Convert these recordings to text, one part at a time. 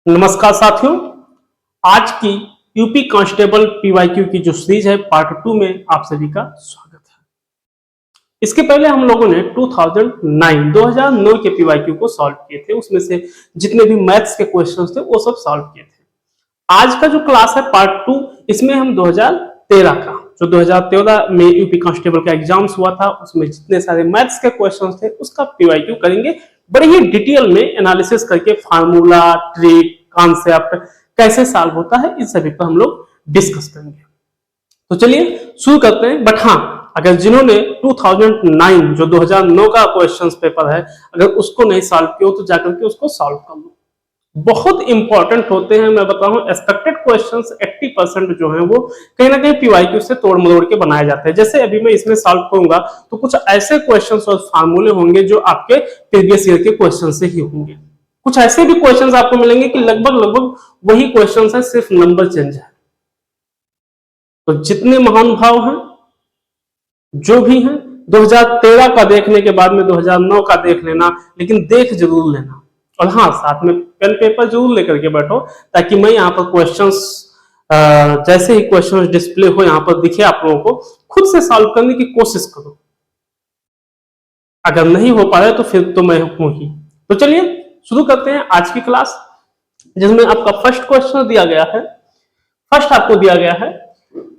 नमस्कार साथियों, आज की यूपी कांस्टेबल पीवाईक्यू की जो सीरीज है पार्ट 2 में आप सभी का स्वागत है। इसके पहले हम लोगों ने 2009 के पीवाईक्यू को सॉल्व किए थे। उसमें से जितने भी मैथ्स के क्वेश्चंस थे वो सब सॉल्व किए थे। आज का जो क्लास है पार्ट 2, इसमें हम 2013 का जो 2013 में यूपी कांस्टेबल का एग्जाम्स हुआ था उसमें जितने सारे मैथ्स के क्वेश्चंस थे उसका पीवाईक्यू करेंगे। बड़े ही डिटेल में एनालिसिस करके फार्मूला, ट्रिक, कॉन्सेप्ट कैसे सॉल्व होता है इन सभी पर हम लोग डिस्कस करेंगे। तो चलिए शुरू करते हैं। बट हाँ, अगर जिन्होंने 2009 जो 2009 का क्वेश्चन पेपर है अगर उसको नहीं सॉल्व किया तो जाकर के उसको सॉल्व कर लो। बहुत इंपॉर्टेंट होते हैं। मैं बता रहा हूं एक्सपेक्टेड क्वेश्चंस 80% जो है वो कहीं ना कहीं पीवाईक्यू से तोड़ मरोड़ के बनाए जाते हैं। जैसे अभी मैं इसमें सॉल्व करूंगा तो कुछ ऐसे क्वेश्चंस और फार्मूले होंगे जो आपके प्रीवियस ईयर के क्वेश्चन से ही होंगे। कुछ ऐसे भी क्वेश्चंस आपको मिलेंगे कि लगभग वही क्वेश्चंस है, सिर्फ नंबर चेंज है। तो जितने महानुभाव हैं जो भी हैं 2013 का देखने के बाद में 2009 का देख लेना, लेकिन देख जरूर लेना। और हाँ, साथ में पेन पेपर जरूर लेकर के बैठो ताकि मैं यहाँ पर क्वेश्चंस जैसे ही क्वेश्चंस डिस्प्ले हो यहाँ पर दिखे आप लोगों को खुद से सॉल्व करने की कोशिश करो। अगर नहीं हो पा रहा है तो फिर तो मैं हूं ही। तो चलिए शुरू करते हैं आज की क्लास, जिसमें आपका फर्स्ट क्वेश्चन दिया गया है। फर्स्ट आपको दिया गया है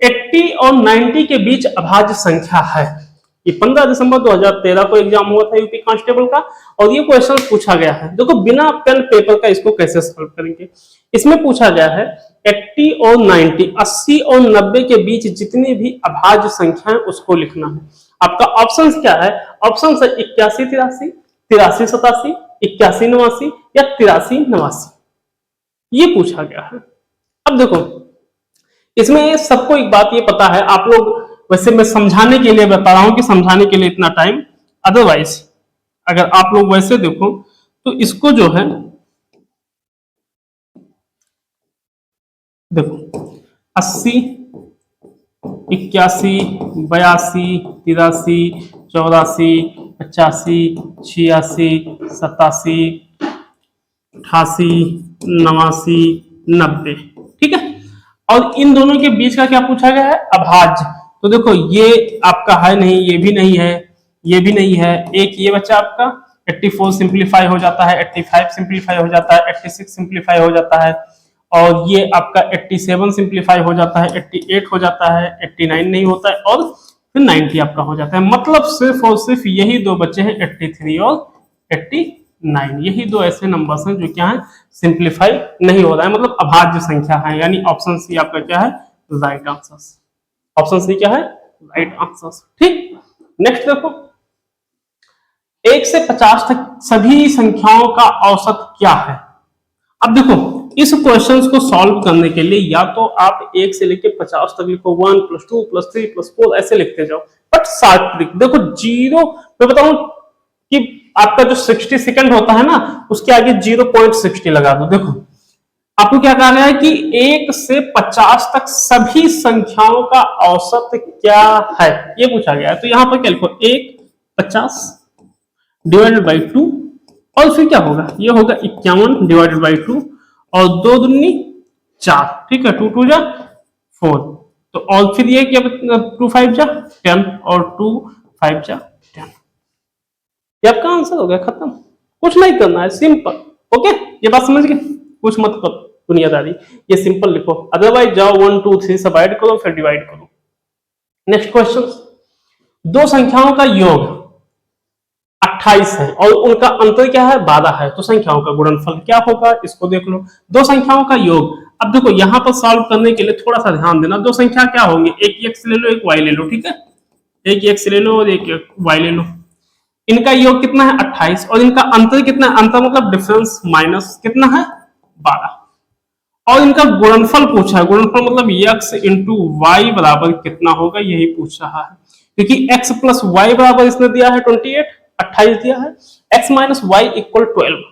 80 और 90 के बीच अभाज्य संख्या है। ये 15 दिसंबर 2013 को एग्जाम हुआ था यूपी कांस्टेबल का और ये क्वेश्चन पूछा गया है। देखो बिना पेन पेपर का इसको कैसे सॉल्व करेंगे। इसमें पूछा गया है 80 और 90, 80 और 90 के बीच जितनी भी अभाज्य संख्याएं उसको लिखना है। आपका ऑप्शन क्या है? ऑप्शन है 81 83, 83 87, 81 89 या 83 89। ये पूछा गया है। अब देखो इसमें सबको एक बात ये पता है, आप लोग वैसे मैं समझाने के लिए बता रहा हूं कि समझाने के लिए इतना टाइम, अदरवाइज अगर आप लोग वैसे देखो तो इसको जो है देखो 80 81 82 83 84 85 86 87 88 89 90, ठीक है। और इन दोनों के बीच का क्या पूछा गया है? अभाज्य। तो देखो ये आपका है नहीं, ये भी नहीं है, ये भी नहीं है, एक ये बच्चा आपका 84 सिंप्लीफाई हो जाता है, 85 सिंप्लीफाई हो जाता है, 86 सिंप्लीफाई हो जाता है और ये आपका 87 सिंप्लीफाई हो जाता है, 88 हो जाता है, 89 नहीं होता है और फिर 90 आपका हो जाता है। मतलब सिर्फ और सिर्फ यही दो बच्चे हैं 83 और 89। यही दो ऐसे नंबर्स हैं जो क्या है सिंप्लीफाई नहीं हो रहा है, मतलब अभाज्य संख्या है। यानी ऑप्शन सी आपका क्या है? Right answer. ऑप्शन सी क्या है? Right answer. ठीक, नेक्स्ट देखो 1 से 50 तक सभी संख्याओं का औसत क्या है। अब देखो इस क्वेश्चन को सॉल्व करने के लिए या तो आप 1 से लेके 50 तक लिखो, 1 + 2 + 3 + 4 ऐसे लिखते जाओ। बट शार्ट ट्रिक देखो, जीरो मैं बताऊं कि आपका जो 60 सेकंड होता है ना उसके आगे 0.60 लगा दो। देखो आपको क्या कहा गया है कि 1 से 50 तक सभी संख्याओं का औसत क्या है, ये पूछा गया है। तो यहां पर क्या लिखो? 1 50 डिवाइडेड बाई 2 और फिर क्या होगा? ये होगा 51 डिवाइडेड बाई 2 और 2 दूनी 4, ठीक है। 2 2 जा 4, तो और फिर ये क्या 2 5 जा 10 और 2 5 जा 10। ये आपका आंसर हो गया, खत्म। कुछ नहीं करना है, सिंपल। ओके, ये बात समझ गए? कुछ मत करो दुनियादारी, ये सिंपल लिखो। अदरवाइज जाओ 1 2 3 सब ऐड करो फिर डिवाइड करो। नेक्स्ट क्वेश्चन, दो संख्याओं का योग 28 है और उनका अंतर क्या है? 12 है। तो संख्याओं का गुणनफल क्या होगा? इसको देख लो। दो संख्याओं का योग, अब देखो यहां पर सॉल्व करने के लिए थोड़ा सा ध्यान देना। दो संख्या क्या होंगे? एक x ले लो, एक y ले लो, ठीक है। एक x ले लो और एक y ले लो। इनका योग कितना है? 28 और इनका अंतर कितना है? अंतर मतलब डिफरेंस माइनस कितना है? 12। और इनका गुणनफल पूछा है। गुणनफल मतलब x इंटू वाई बराबर कितना होगा, यही पूछ रहा है। क्योंकि x + y बराबर इसने दिया है 28, 28 दिया है, x - y = 12,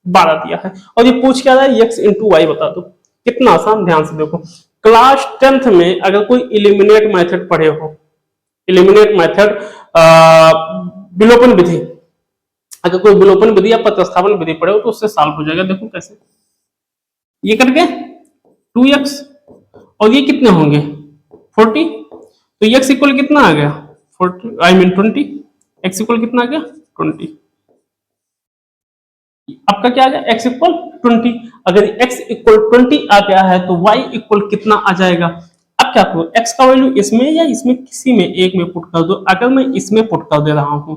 12 दिया है। और ये पूछ क्या रहा है? x इंटू वाई बता दो। कितना आसान, ध्यान से देखो। क्लास 10th में अगर कोई इलिमिनेट मेथड पढ़े हो, इलिमिनेट मेथड विलोपन विधि, अगर कोई विलोपन विधि या प्रतिस्थापन विधि पढ़े हो तो उससे सॉल्व हो जाएगा। देखो कैसे, ये कट गए 2x, और ये कितने होंगे 40, तो x इक्वल कितना आ गया 40, आई मीन 20, x इक्वल कितना आ गया 20। आपका क्या आ गया x इक्वल 20। अगर x इक्वल 20 आ गया है तो y इक्वल कितना आ जाएगा। अब क्या करो, x का वैल्यू इसमें या इसमें किसी में एक में पुट कर दो। अगर मैं इसमें पुट कर दे रहा हूं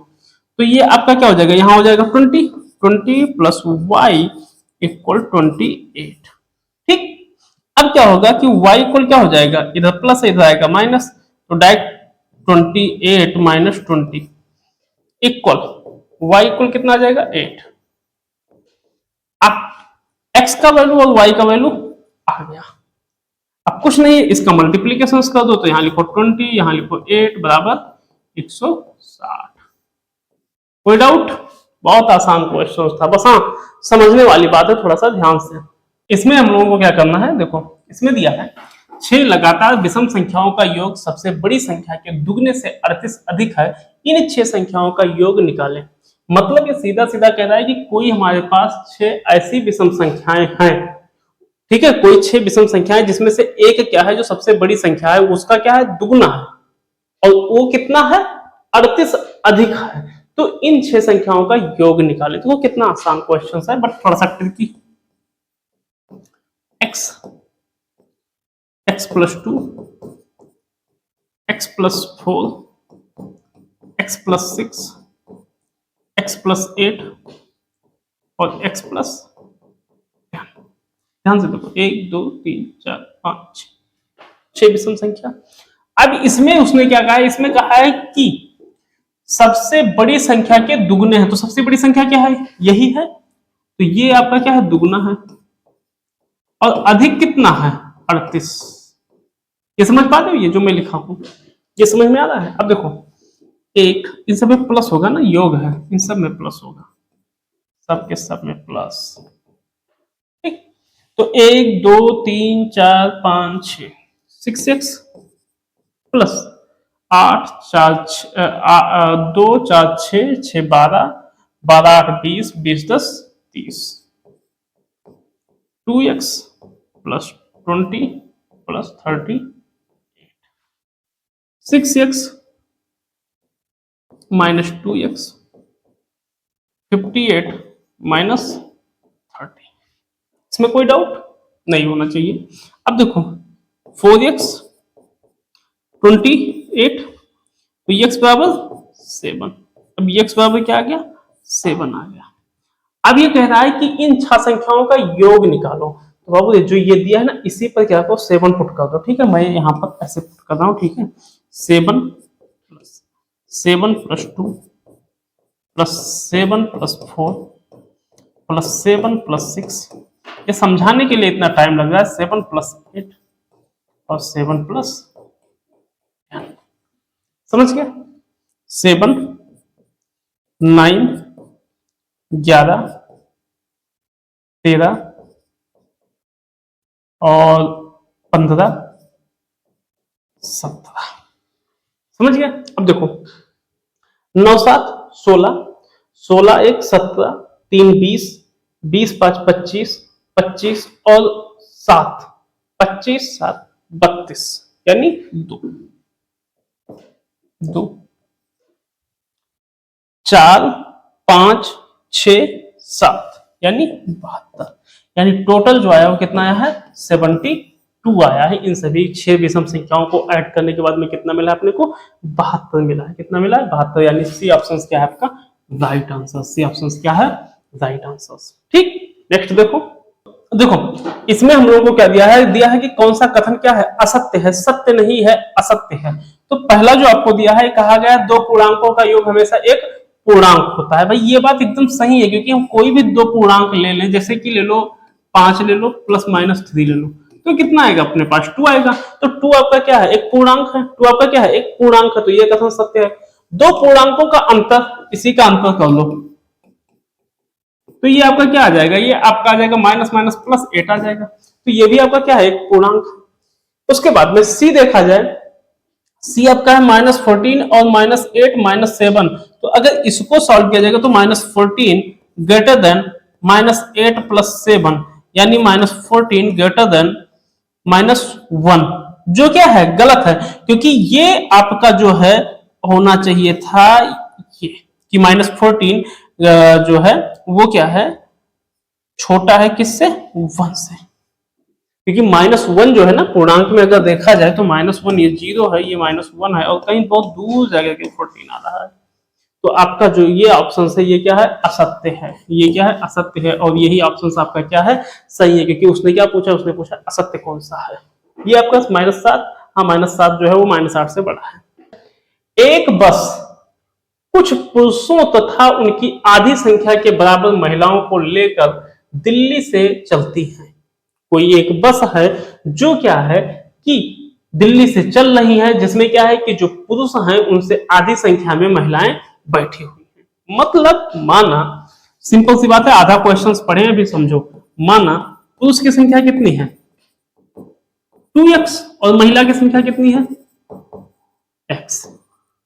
तो ये आपका क्या हो जाएगा, यहां हो जाएगा 20 प्लस वाई इक्वल 28। ठीक, अब क्या होगा कि y इक्वल क्या हो जाएगा, इधर प्लस इधर आएगा माइनस, तो direct 28 minus 20 equal y equal कितना आ जाएगा 8। अब x का वैल्यू और y का वैल्यू आ गया। अब कुछ नहीं है, इसका मल्टीप्लीकेशन कर दो, तो यहां लिखो 20, यहां लिखो 8 बराबर 160। कोई डाउट? बहुत आसान क्वेश्चन था, बस हाँ समझने वाली बात है, थोड़ा सा ध्यान से। इसमें हम लोगों को क्या करना है, देखो इसमें दिया है 6 लगातार विषम संख्याओं का योग सबसे बड़ी संख्या के दुगने से 38 अधिक है, इन 6 संख्याओं का योग निकालें। मतलब ये सीधा सीधा कह रहा है कि कोई हमारे पास 6 ऐसी विषम संख्याएं हैं, ठीक है, कोई 6 विषम संख्याएं जिसमें से एक क्या है जो सबसे बड़ी संख्या है उसका क्या है दुगना है, और वो कितना है 38 अधिक है। तो इन 6 संख्याओं का योग निकालें। तो वो कितना आसान क्वेश्चन है बट थोड़ा सा tricky. x x plus 2, x plus 4, x plus 6, x plus 8 और x प्लस 10। ध्यान से देखो 1 2 3 4 5 6 विषम संख्या। अब इसमें उसने क्या कहा है, इसमें कहा है कि सबसे बड़ी संख्या के दुगने हैं। तो सबसे बड़ी संख्या क्या है, यही है, तो ये आपका क्या है दुगना है, और अधिक कितना है 38। ये समझ पा रहे हो, ये जो मैं लिखा हूं ये समझ में आ रहा है। अब देखो एक इन सब में प्लस होगा ना, योग है, इन सब में प्लस होगा, सब के सब में प्लस। ठीक, तो 1 2 3 4 5 6 6x plus 8 4 2 4 6 6 12 12 8 20 20 10 30 2x plus 20 plus 30 6x minus 2x 58 minus 30। इसमें कोई डाउट नहीं होना चाहिए। अब देखो 4x 28, तो x बराबर 7। अब x बराबर क्या आ गया 7 आ गया। अब ये कह रहा है कि इन 6 संख्याओं का योग निकालो। तो बाबू जो ये दिया है ना इसी पर क्या करो 7 पुट कर दो। ठीक है, मैं यहाँ पर ऐसे पुट कर रहा हूँ। ठीक है, 7 plus 2 plus 7 plus 4 plus 7 plus 6। ये समझाने के लिए इतना टाइम लग रहा है। 7 प्लस 8 और 7 प्लस, समझ गया, 7 9 11 13 और 15 17। समझ गया। अब देखो 9 7 16 16 1 17 3 20 20 5 25 25 और 7 25 7 32 यानी 2 2 4 5 6 7 यानी 72। यानी टोटल जो आया वो कितना आया है 72 आया है। इन सभी 6 विषम संख्याओं को ऐड करने के बाद में कितना मिला अपने को 72 मिला है। कितना मिला है 72। यानी सी ऑप्शन क्या है आपका राइट आंसर। सी ऑप्शन क्या है राइट आंसर। ठीक, नेक्स्ट देखो देखो इसमें हम लोगों को क्या दिया है कि कौन सा कथन क्या है असत्य है, सत्य नहीं है असत्य है। तो पहला जो आपको दिया है कहा गया दो पूर्णांकों का योग हमेशा एक पूर्णांक होता है। भाई ये बात एकदम सही है, क्योंकि हम कोई भी दो पूर्णांक ले लें, जैसे कि ले लो 5 ले लो प्लस माइनस 3 ले लो, तो कितना आएगा अपने पास 2 आएगा। तो 2 आपका क्या है एक पूर्णांक है, 2 आपका क्या है एक पूर्णांक है। तो ये कथन सत्य है। दो पूर्णांकों का अंतर, इसी का अंतर कर लो, तो ये आपका क्या आ जाएगा, ये आपका आ जाएगा माइनस माइनस प्लस 8 आ जाएगा। तो ये भी आपका क्या है एक पूर्णांक। उसके बाद में सी देखा जाए, सी आपका है -14 और -8 -7। तो अगर इसको सॉल्व किया जाएगा तो -14 ग्रेटर देन -8 + 7, यानी -14 ग्रेटर देन -1, जो क्या है गलत है, क्योंकि ये आपका जो है होना चाहिए था ये कि -14 जो है वो क्या है, छोटा है किससे, 1 से, क्योंकि -1 जो है ना पूर्णांक में अगर देखा जाए तो -1 ये 0 है, ये -1 है और कहीं बहुत दूर जगह के 14 आ रहा है। तो आपका जो ये ऑप्शन है ये क्या है, असत्य है, ये क्या है, असत्य है, और यही ऑप्शन आपका क्या है, सही है, क्योंकि उसने क्या पूछा, उसने पूछा असत्य कौन सा है। ये आपका -7, हाँ -7 जो है वो -8 से बड़ा है। एक बस कुछ पुरुषों तथा उनकी आधी संख्या के बराबर महिलाओं को लेकर दिल्ली से चलती है। कोई एक बस है जो क्या है कि दिल्ली से चल रही है, जिसमें क्या है कि जो पुरुष हैं उनसे आधी संख्या में महिलाएं बैठी हुई हैं। मतलब माना, सिंपल सी बात है, आधा क्वेश्चंस पढ़े अभी समझो। माना पुरुष की संख्या कितनी है, 2x, और महिला की संख्या कितनी है, x।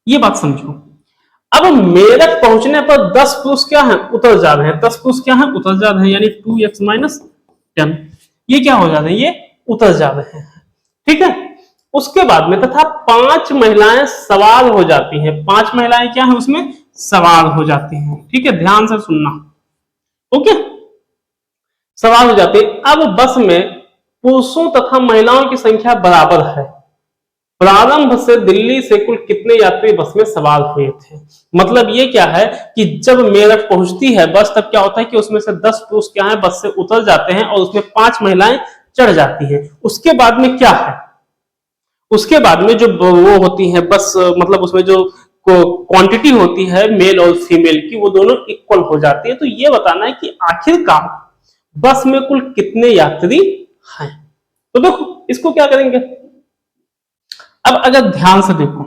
ये बात समझो। अब मेरठ पहुंचने पर 10 पुरुष क्या है, उतर जा रहे हैं, 10 पुरुष क्या है, उतर जा रहे हैं, यानी 2x - 10, ये क्या हो जा रहे हैं, ये उतर जा रहे हैं, ठीक है। उसके बाद में तथा 5 महिलाएं सवार हो जाती हैं, 5 महिलाएं क्या है उसमें सवार हो जाती हैं, ठीक है, ध्यान से सुनना, ओके। सवार हो जाती है। अब बस में पुरुषों तथा महिलाओं की संख्या बराबर है। प्रारंभ से दिल्ली से कुल कितने यात्री बस में सवार हुए थे। मतलब ये क्या है कि जब मेरठ पहुंचती है बस, तब क्या होता है कि उसमें से 10 पुरुष क्या है बस से उतर जाते हैं और उसमें 5 महिलाएं चढ़ जाती हैं। उसके बाद में क्या है, उसके बाद में जो वो होती है बस, मतलब उसमें जो क्वांटिटी होती है मेल और फीमेल की, वो दोनों इक्वल हो जाती है। तो ये बताना है कि आखिरकार बस में कुल कितने यात्री हैं। तो देखो इसको क्या करेंगे, अब अगर ध्यान से देखो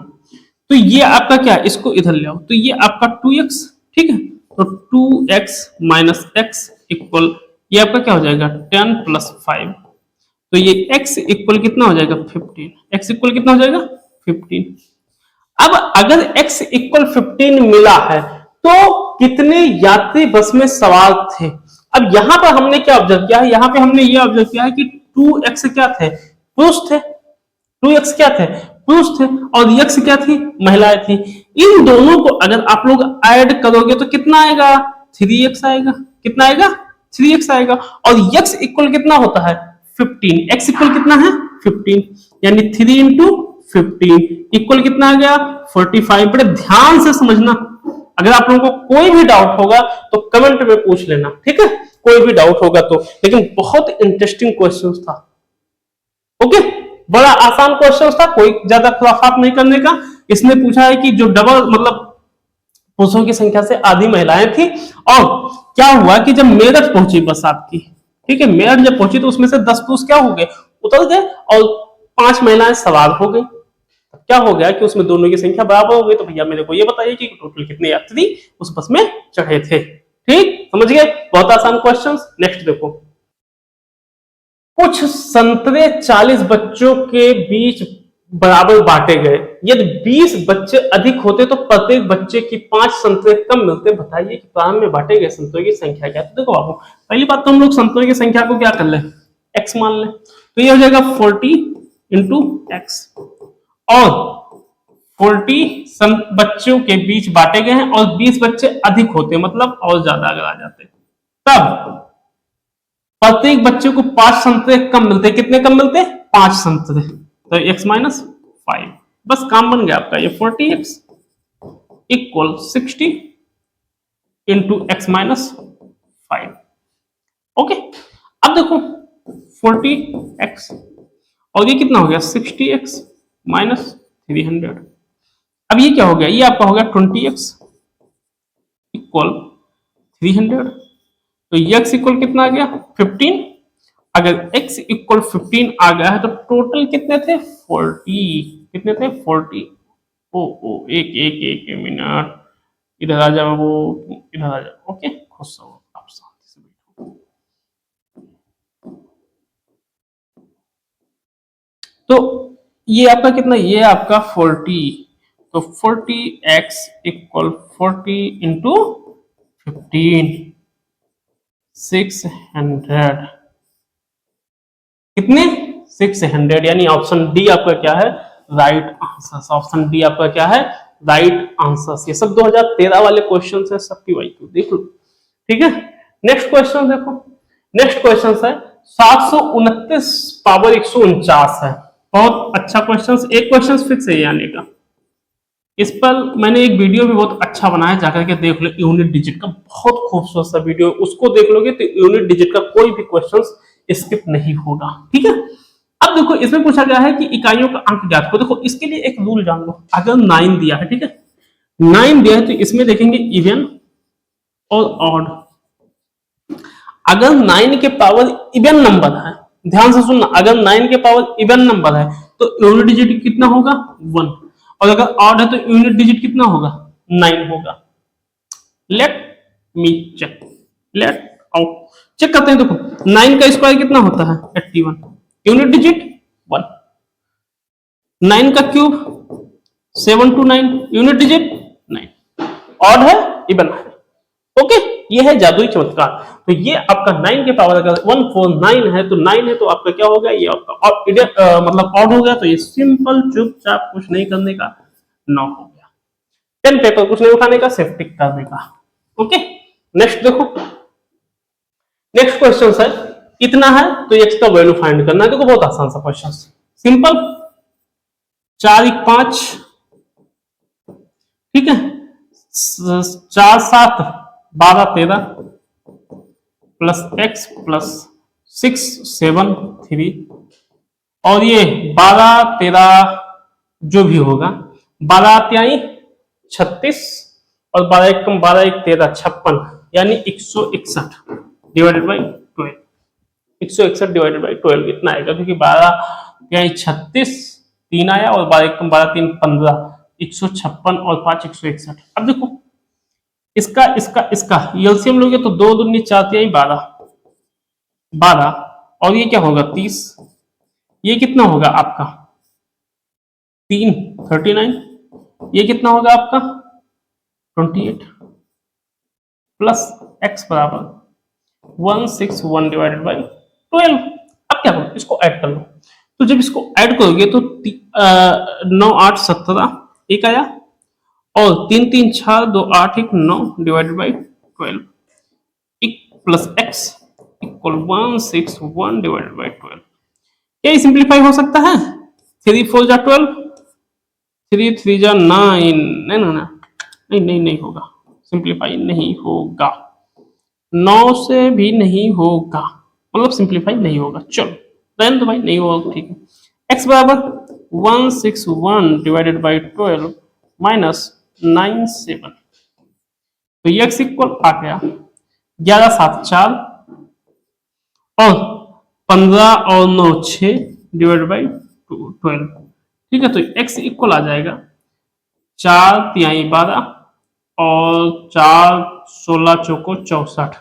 तो ये आपका क्या है, इसको इधर ले आओ, तो ये आपका 2x, ठीक है, तो 2x - x इक्वल, ये आपका क्या हो जाएगा 10 + 5, तो ये x इक्वल कितना हो जाएगा 15, x इक्वल कितना हो जाएगा 15। अब अगर x इक्वल 15 मिला है तो कितने यात्री बस में सवार थे। अब यहां पर हमने क्या ऑब्जर्व किया है, यहां पे हमने ये ऑब्जर्व किया है कि 2x क्या थे, पुरुष थे, 2x क्या थे, पुरुष थे, और x क्या थी, महिलाएं थी। इन दोनों को अगर आप लोग ऐड करोगे तो कितना आएगा, 3x आएगा, कितना आएगा 3x आएगा, और x इक्वल कितना होता है 15, x इक्वल कितना है 15, यानी 3 इंटू 15 इक्वल कितना आ गया 45। बड़े ध्यान से समझना, अगर आप लोगों को कोई भी डाउट होगा तो कमेंट में पूछ लेना, ठीक है, कोई भी डाउट होगा तो। लेकिन बहुत इंटरेस्टिंग क्वेश्चन था, ओके, बड़ा आसान क्वेश्चन था, कोई ज्यादा खुराफात नहीं करने का। इसने पूछा है कि जो डबल मतलब पुरुषों की संख्या से आधी महिलाएं थी, और क्या हुआ कि जब मेरठ पहुंची बस आपकी, ठीक है, मेरठ जब पहुंची तो उसमें से 10 पुरुष क्या हो गए, उतर गए, और 5 महिलाएं सवार हो गई। क्या हो गया कि उसमें दोनों की संख्या बराबर हो गई। तो भैया मेरे को ये बताइए कि टोटल कितने यात्री उस बस में चढ़े थे। ठीक, समझ गए, बहुत आसान क्वेश्चन। नेक्स्ट देखो, कुछ संतरे 40 बच्चों के बीच बराबर बांटे गए, यदि 20 बच्चे अधिक होते तो प्रत्येक बच्चे की 5 संतरे कम मिलते। बताइए कि प्रारंभ में बांटे गए संतरों की संख्या क्या। तो देखो बाबू, पहली बात तो हम लोग संतरों की संख्या को क्या कर ले, x मान ले, तो ये हो जाएगा 40 इंटू एक्स, और 40 बच्चों के बीच बांटे गए हैं, और 20 बच्चे अधिक होते मतलब और ज्यादा अगर आ जाते तब प्रत्येक बच्चे को 5 संतरे कम मिलते। कितने कम मिलते, 5 संतरे, तो x - 5, बस काम बन गया आपका। ये 40x equal 60 into x - 5, okay. अब देखो 40x और ये कितना हो गया 60x - 300। अब ये क्या हो गया, ये आपका हो गया 20x इक्वल 300, तो x इक्वल कितना आ गया 15। अगर x इक्वल 15 आ गया है तो टोटल कितने थे 40, कितने थे 40। ओ एक एक एक मिनट, इधर आ जाओ, वो इधर आ जाओ, ओके, खुश रहो आप, शांति से बैठो। तो ये आपका कितना, ये आपका 40, तो 40x इक्वल 40 इंटू 15, 600, कितने 600, यानी ऑप्शन डी आपका क्या है, राइट आंसर। ऑप्शन डी आपका क्या है, राइट आंसर। ये सब 2013 वाले क्वेश्चन है, सबकी वाई देख लो, ठीक है। नेक्स्ट क्वेश्चन देखो, नेक्स्ट क्वेश्चन है 729 पावर 149 है। बहुत अच्छा क्वेश्चन, एक क्वेश्चन फिक्स है आने का। इस पर मैंने एक वीडियो भी बहुत अच्छा बनाया, जाकर के देख लो, यूनिट डिजिट का बहुत खूबसूरत सा वीडियो, उसको देख लोगे तो यूनिट डिजिट का कोई भी क्वेश्चन स्किप नहीं होगा, ठीक है। अब देखो इसमें पूछा गया है कि इकाइयों का अंक ज्ञात करो। देखो इसके लिए एक रूल जान लो, अगर 9 दिया है, ठीक है, 9 दिया है तो इसमें देखेंगे इवन और ऑड। अगर 9 के पावर इवन नंबर है, ध्यान से सुनना, अगर 9 के पावर इवन नंबर है तो यूनिट डिजिट कितना होगा 1, और अगर ऑड है तो यूनिट डिजिट कितना होगा 9 होगा। Let me check, let out check करते हैं। देखो 9 का स्क्वायर कितना होता है 81, यूनिट डिजिट 1। 9 का cube 7 to 9, unit digit 9, odd है इवन है, ओके। ये है जादुई चमत्कार। तो ये आपका 9 के पावर अगर 149 है तो 9 है तो आपका क्या होगा, ये आपका मतलब ऑड हो गया, तो ये सिंपल चुपचाप कुछ नहीं करने का 9 हो गया। पेन पेपर कुछ नहीं उठाने का, सिर्फ टिक करने का, ओके। नेक्स्ट देखो, नेक्स्ट क्वेश्चन है इतना है तो एक्स का वैल्यू फाइंड करना है। देखो बहुत आसान सा क्वेश्चन, सिंपल, 4 1 5, ठीक है, 4 7 12 13 प्लस एक्स प्लस 6 7 3, और ये 12 13 जो भी होगा, 12 त्याई 36 और 12 1 कम 12 1 13 56, यानी 161 डिवाइडेड बाई 12, 161 डिवाइडेड बाई 12 कितना आएगा, क्योंकि 12 त्याई 36 3 आया और 12 1 कम 12 3 15, 156 और 5 161। अब देखो इसका इसका इसका एलसीएम लोगे तो 2 दूनी 4 त्याई 12 12, और ये क्या होगा 30, ये कितना होगा आपका 3 39, ये कितना होगा आपका 28 प्लस एक्स बराबर 161 डिवाइडेड बाई 12। अब क्या करो, इसको ऐड कर लो। तो जब इसको ऐड करोगे तो 9 8 17 एक आया, और 3 3 6 2 8 1 9 divided by 12 plus x equal 161 divided by 12। क्या सिंप्लीफाई हो सकता है, 3 4 जा 12, 3 3 जा 9, नहीं ना ना नहीं नहीं नहीं होगा, सिंप्लीफाई नहीं होगा, 9 से भी नहीं होगा, मतलब सिंप्लीफाई नहीं होगा। चलो रहने दो भाई, नहीं होगा, ठीक है। x बराबर 161 डिवाइडेड बाई 12 माइनस 97, तो ये x इक्वल आ गया 11 7 4 और 15 और 9 6 डिवाइडेड बाई 12, ठीक है। तो x इक्वल आ जाएगा 4 तिहाई 12 और 4 16 चौको 64,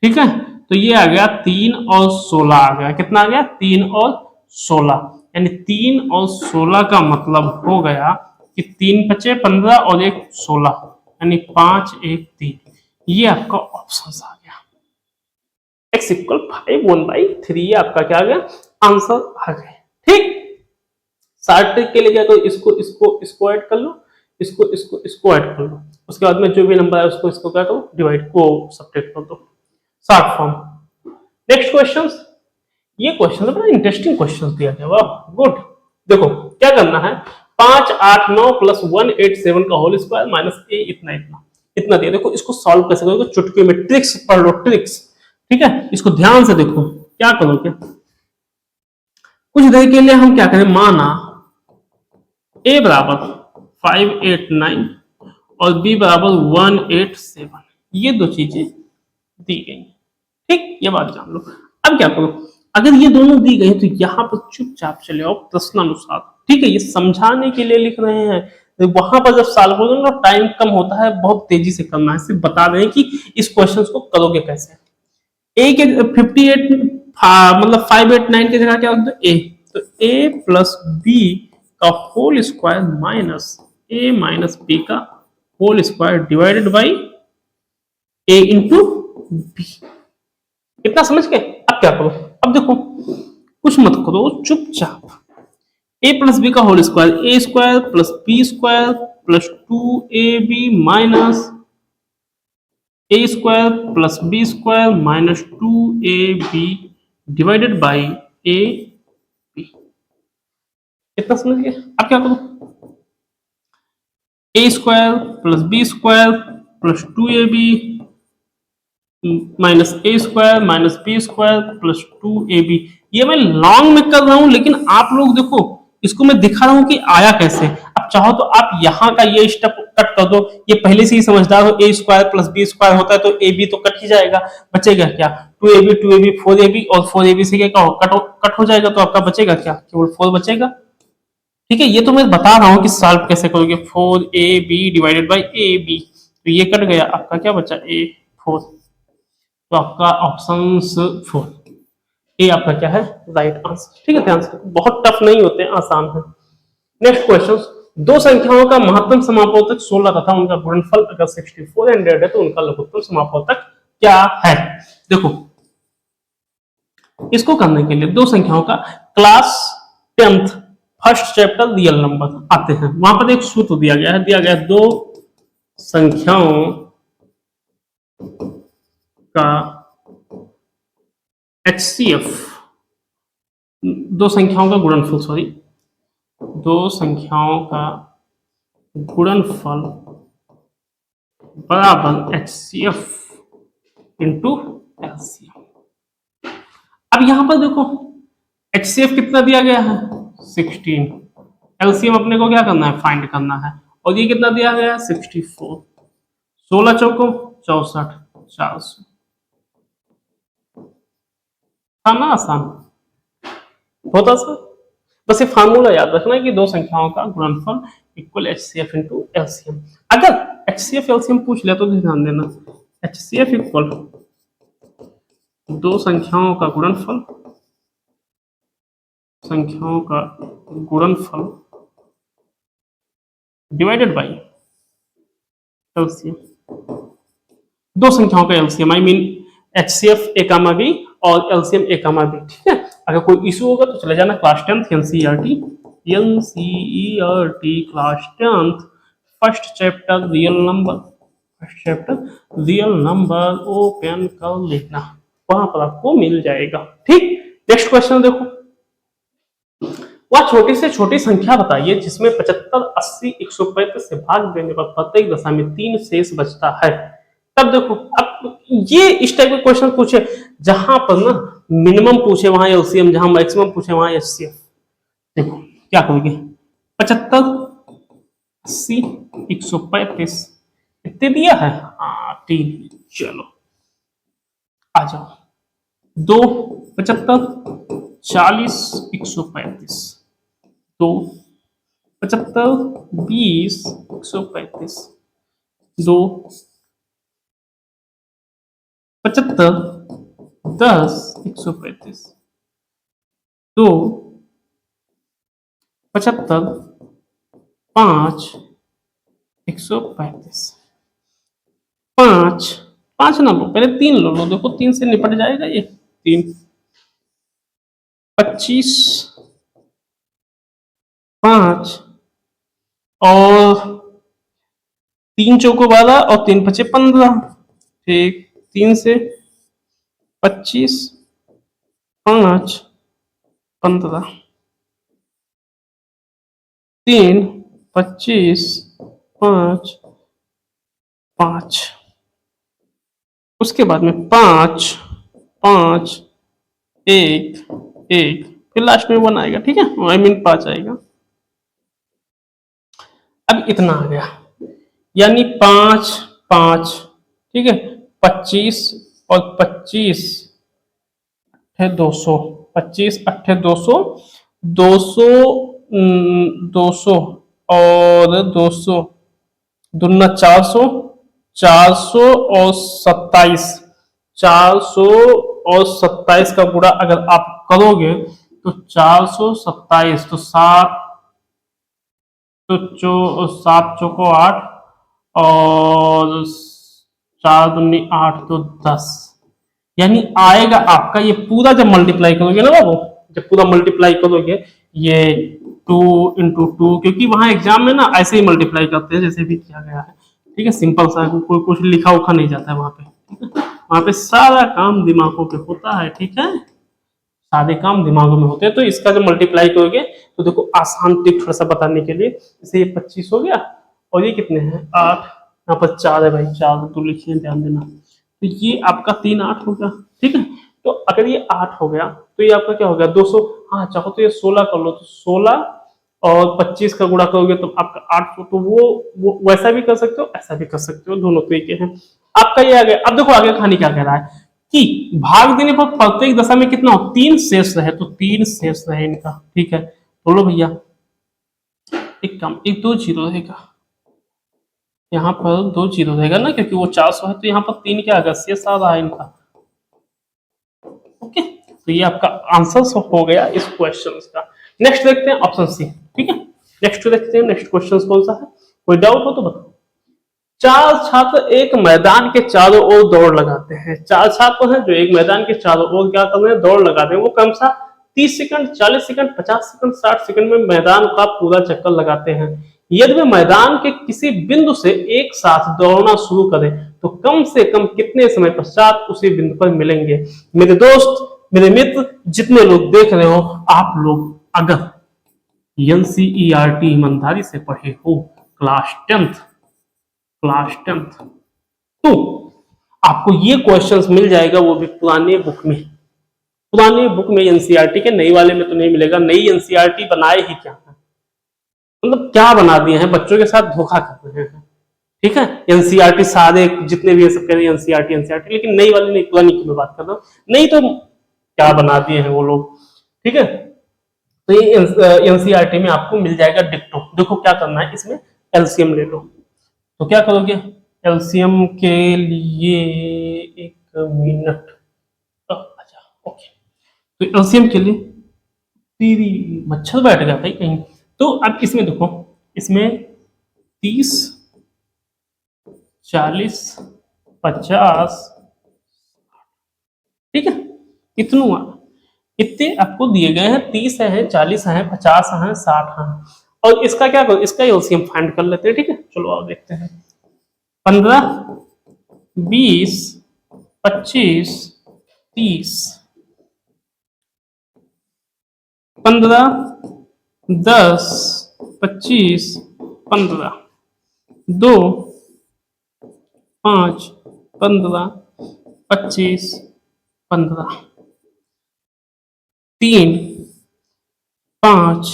ठीक है। तो ये आ गया 3 और 16 आ गया, कितना आ गया 3 और 16, यानी 3 और 16 का मतलब हो गया कि 3 5 15 और 1 16, यानी 5 1 3, ये आपका ऑप्शन आ गया। x इक्वल 5 1/3 आपका क्या आ गया, आंसर आ गया, ठीक। शार्ट ट्रिक के लिए क्या करो, इसको इसको इसको ऐड कर लो, इसको इसको इसको ऐड कर लो, उसके बाद में जो भी नंबर है उसको इसको क्या करो, डिवाइड को सब्ट्रैक्ट कर दो, शॉर्ट फॉर्म। नेक्स्ट क्वेश्चन, ये क्वेश्चन बड़ा इंटरेस्टिंग क्वेश्चन दिया गया, वाह गुड। देखो क्या करना है, 5 8 9 प्लस 187 का होल स्क्वायर माइनस a इतना इतना इतना दिया। देखो इसको सॉल्व कैसे करोगे, चुटकी में ट्रिक्स पढ़ लो, ट्रिक्स, ठीक है। इसको ध्यान से देखो क्या करोगे, कुछ देर के लिए हम क्या करें, माना a बराबर 589 और b बराबर 187, ये दो चीजें दी गई, ठीक, ये बात जान लो। अब क्या करो, अगर ये दोनों दी गई तो यहां पर चुपचाप चले आओ प्रश्नानुसार, ठीक है। ये समझाने के लिए लिख रहे हैं, वहां पर जब सॉल्व करोगे ना टाइम कम होता है, बहुत तेजी से करना है, सिर्फ बता रहे हैं कि इस क्वेश्चन को करोगे कैसे। a के 58 मतलब 589 की जगह क्या रख दो a, तो a प्लस b का whole square minus a minus b का whole square divided by a into b। इतना समझ के अब क्या करो, अब देखो कुछ कुछ मत करो, चुपचाप ए प्लस बी का whole square, A square plus B square plus 2ab minus A square plus B square minus 2ab divided by A B. कितना समझ गए? अब क्या करो, A square plus B square plus 2ab minus A square minus B square plus 2ab। ये मैं long में कर रहा हूं, लेकिन आप लोग देखो इसको मैं दिखा रहा हूं कि आया कैसे। अब चाहो तो आप यहां का ये स्टेप कट कर दो, ये पहले से ही समझदार हो, ए स्क्वायर प्लस बी स्क्वायर होता है तो ए बी तो कट ही जाएगा, बचेगा क्या 2ab 4ab और 4ab से क्या कट हो जाएगा, तो आपका बचेगा क्या, केवल 4 बचेगा। ठीक है, ये तो मैं बता रहा हूं कि सॉल्व कैसे करोगे, 4ab divided by A B, तो ये कट गया, आपका क्या बचा a4, तो आपका ऑप्शन 4 ए आपका क्या है राइट आंसर। ठीक है, ध्यान से, बहुत टफ नहीं होते, आसान है। नेक्स्ट क्वेश्चन, दो संख्याओं का महत्तम समापवर्तक 16 तथा उनका गुणनफल अगर 6400 है तो उनका लघुत्तम समापवर्तक क्या है। देखो इसको करने के लिए दो संख्याओं का class 10th first chapter real number आते हैं, वहां पर एक सूत्र दिया गया है, दो संख्याओं का HCF, दो संख्याओं का गुणनफल, सॉरी, दो संख्याओं का गुणनफल बराबर HCF इंटू LCM। अब यहां पर देखो HCF कितना दिया गया है 16, LCM अपने को क्या करना है फाइंड करना है, और ये कितना दिया गया है 64, 16 चौको 64, 400, ना आसान, बहुत आसान। बस ये फार्मूला याद रखना है कि दो संख्याओं का गुणनफल इक्वल HCF इंटू LCM। अगर HCF LCM पूछ लिया तो ध्यान देना, HCF इक्वल दो संख्याओं का गुणनफल डिवाइडेड बाई LCM, दो संख्याओं का LCM, I mean HCF a comma b और LCM a कामा b। ठीक है, अगर कोई इशू होगा तो चले जाना class 10th NCERT class 10th first chapter real number open कर लेना, वहां पर आपको मिल जाएगा। ठीक, नेक्स्ट क्वेश्चन देखो, वह छोटी से छोटी संख्या बताइए जिसमें 75, 80, 135 से भाग देने पर प्रत्येक दशा में 3 शेष बचता है। तब देखो, अब ये इस टाइप के क्वेश्चन पूछे जहां पर ना मिनिमम पूछे वहां LCM, जहां मैक्सिमम पूछे वहां HCF। देखो क्या करोगे, 75, 80, 135 इतने दिया है, 3, चलो आ जाओ, 2, 75, 40, 135, 2, 75, 20, 135, 2, 75, 10, 135, 2, 75, 5, 135, 5 ना लो, पहले 3 लो, देखो 3 से निपट जाएगा ये, 3, 25, 5 और 3 चौको 12 और 3 पचे 15, ठीक, 3 से 25, 5, 15, 3, 25, 5, 5, उसके बाद में 5, 5, 1, 1, फिर लास्ट में 1 आएगा। ठीक है, आई मीन 5 आएगा। अब इतना आ गया, यानी 5, 5, ठीक है, 25 और 25 है 200, 25 8 200, 200 200 और 200 दुना 400, 400 और 27, 400 और 27 का गुणा अगर आप करोगे तो 427, तो 7, तो 7 चौको 8 और 4 दूनी 8 तो 10, यानी आएगा आपका ये पूरा जब मल्टीप्लाई करोगे ना बाबू जब पूरा मल्टीप्लाई करोगे ये 2 इंटू 2, क्योंकि वहां एग्जाम में ना ऐसे ही मल्टीप्लाई करते हैं जैसे भी किया गया है, ठीक है। सिंपल सा, कोई कुछ लिखा उखा नहीं जाता है वहां पे, ठीक है। वहां पे सारा काम दिमागों पे होता है, ठीक है, सारे काम दिमागों में होते हैं। तो इसका जब मल्टीप्लाई करोगे तो देखो आसान ट्रिक थोड़ा सा बताने के लिए, जैसे ये 25 हो गया और ये कितने हैं 8, यहाँ पर 4 है भाई, 4 तो लिखिए, ध्यान देना। तो ये आपका 3 8 हो गया, ठीक है। तो अगर ये 8 हो गया तो ये आपका क्या हो गया 200। हाँ चाहो तो ये 16 कर लो, तो 16 और 25 का गुणा करोगे तो आपका 800। तो वो वैसा भी कर सकते हो, ऐसा भी कर सकते हो, दोनों तरीके हैं। आपका ये आ गया। अब देखो आगे कहानी क्या कह रहा है कि भाग देने पर प्रत्येक दशा में कितना हो 3 शेष रहे, तो 3 शेष रहे इनका, ठीक है। बोलो भैया, एक काम, एक 2 जीरो रहेगा यहाँ पर, 2 जीरो रहेगा ना, क्योंकि वो 400 है, तो यहाँ पर 3 क्या आ गया शेष आ रहा है इनका। ओके, तो ये आपका आंसर हो गया इस क्वेश्चन का। नेक्स्ट देखते हैं ऑप्शन सी, ठीक है। नेक्स्ट देखते हैं, नेक्स्ट क्वेश्चन कौन सा है, कोई डाउट हो तो बताओ। 4 छात्र एक मैदान के चारों ओर दौड़ लगाते हैं। 4 छात्र हैं जो एक मैदान के चारों ओर क्या कर रहे हैं, दौड़ लगाते हैं। वो कम सा 30 सेकंड, 40 सेकंड, 50 सेकंड, 60 सेकंड में मैदान का पूरा चक्कर लगाते हैं। यदि वे मैदान के किसी बिंदु से एक साथ दौड़ना शुरू करें तो कम से कम कितने समय पश्चात उसी बिंदु पर मिलेंगे। मेरे दोस्त, मेरे मित्र, जितने लोग देख रहे हो, आप लोग अगर एनसीईआरटी ईमानदारी से पढ़े हो क्लास 10th, तो आपको ये क्वेश्चंस मिल जाएगा, वो भी पुराने बुक में। पुराने बुक में एनसीईआरटी के, नई वाले में तो नहीं मिलेगा। नई एनसीईआरटी बनाए ही क्या है, मतलब क्या बना दिए हैं, बच्चों के साथ धोखा कर रहे हैं, ठीक है। एनसीईआरटी सारे जितने भी सब कह रहे हैं एनसीईआरटी, लेकिन नई वाली नहीं, पुरानी की मैं बात कर रहा हूँ। नहीं तो क्या बना दिए हैं वो लोग, ठीक है। तो ये एनसीईआरटी में आपको मिल जाएगा डिक्टो। देखो क्या करना है, इसमें एलसीएम ले लो। तो क्या करोगे, एलसीएम के लिए 1 मिनट, अच्छा ओके। तो एलसीएम के लिए तेरी मच्छर बैठ गया भाई कहीं। तो अब इसमें देखो, इसमें 30, 40, 50, ठीक है, इतने आपको दिए गए हैं। 30 है, 40 है, 50 है, 60 है। और इसका क्या करो, इसका एलसीएम फाइंड कर लेते हैं, ठीक है। चलो आओ देखते हैं। 15, 20, 25, 30, 15, 10, 25, 15, 2, 5, 15, 25, 15, 3, 5,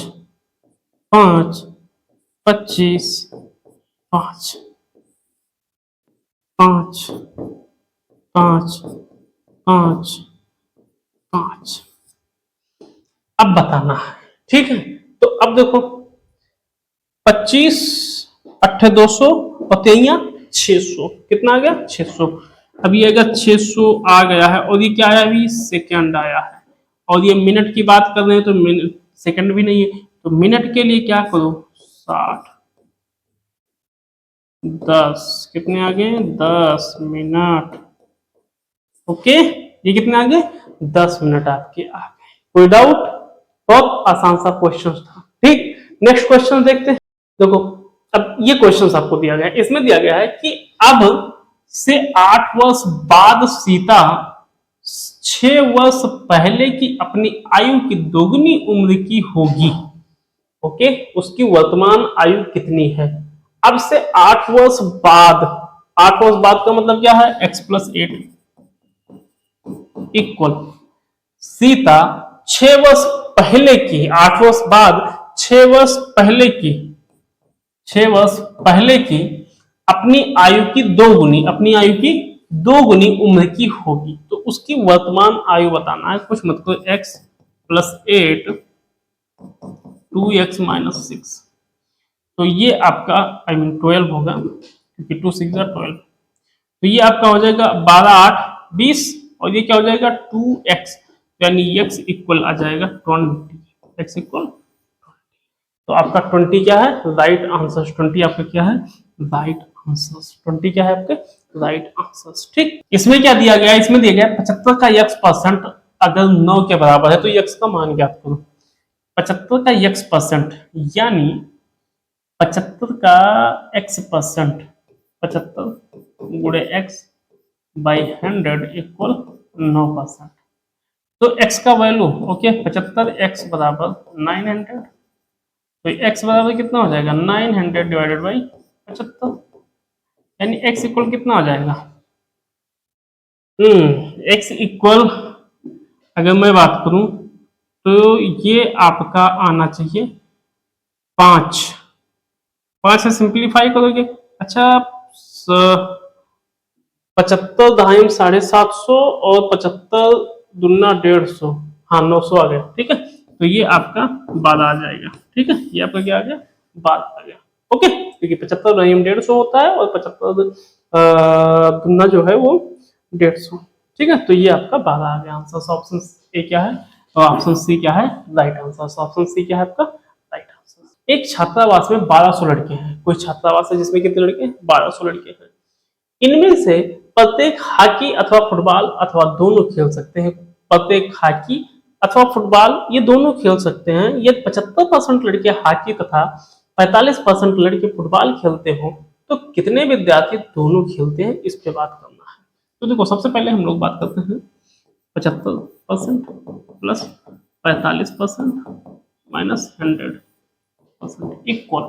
5, 25, 5, 5, 5, 5, 5। अब बताना है, ठीक है। तो अब देखो 25 8 200 और 600, कितना आ गया 600। अब ये अगर 600 आ गया है और ये क्या आया, अभी सेकंड आया है, और ये मिनट की बात कर रहे हैं तो मिनट, सेकंड भी नहीं है, तो मिनट के लिए क्या करो 60, 10, कितने आ गए 10 मिनट। ओके, ये कितने आ गए 10 मिनट आपके आ गए। कोई डाउट, बहुत आसान सा क्वेश्चन था, ठीक। नेक्स्ट क्वेश्चन देखते हैं। देखो अब ये क्वेश्चन आपको दिया गया है, इसमें दिया गया है कि अब से 8 वर्ष बाद सीता 6 वर्ष पहले की अपनी आयु की दोगुनी उम्र की होगी। ओके, उसकी वर्तमान आयु कितनी है। अब से 8 वर्ष बाद, 8 वर्ष बाद का मतलब क्या है, x+8 इक्वल सीता 6 वर्ष पहले की, 8 वर्ष बाद 6 वर्ष पहले की, 6 वर्ष पहले की अपनी आयु की दोगुनी, अपनी आयु की दोगुनी उम्र की होगी। तो उसकी वर्तमान आयु बताना है, कुछ मत करो, x+8 2x - 6, तो ये आपका 12 होगा, क्योंकि 2 6 12। तो ये आपका हो जाएगा 12 8 20, और ये क्या हो जाएगा 2x, यानी x इक्वल आ जाएगा 20, x इक्वल। तो आपका 20 क्या है, राइट आंसर। 20 आपका क्या है, राइट आंसर। 20 क्या है आपके राइट आंसर, ठीक। इसमें क्या दिया गया है, इसमें दिया गया 75 का x% अगर 9 के बराबर है तो x का मान ज्ञात करो। 75 का x परसेंट यानी 75 का x परसेंट, 75 गुणे x बाई 100 इक्वल 9%। तो x का वैल्यू ओके 75 x बराबर 900, तो x बराबर कितना हो जाएगा 900 डिवाइडेड बाई 75, यानी x इक्वल कितना हो जाएगा x इक्वल अगर मैं बात करूं तो ये आपका आना चाहिए 5। 5 से सिंप्लीफाई करोगे, अच्छा 75 ढाई 750 और 75 दुना 150, हाँ 900 आ गया, ठीक है। तो ये आपका 12 आ जाएगा, ठीक है, ये आपका क्या आ गया 12 आ गया, ओके। क्योंकि 75 ढाई 150 होता है और 75 दुना जो है वो 150, ठीक है। तो ये आपका 12 आ गया आंसर। ऑप्शन ए क्या है और ऑप्शन सी क्या है राइट आंसर। ऑप्शन सी क्या है आपका राइट आंसर। एक छात्रावास में 1200 लड़के हैं, कोई छात्रावास है जिसमें कितने लड़के हैं 1200 लड़के हैं। इनमें से प्रत्येक हॉकी अथवा फुटबॉल अथवा दोनों खेल सकते हैं। प्रत्येक हॉकी अथवा फुटबॉल ये दोनों खेल सकते हैं। यदि 75% लड़के हॉकी तथा 45% लड़के फुटबॉल खेलते हो तो कितने विद्यार्थी दोनों खेलते हैं, इस पे बात करना है। तो देखो सबसे पहले हम लोग बात करते हैं 75% प्लस 45% माइनस 100% इक्वल,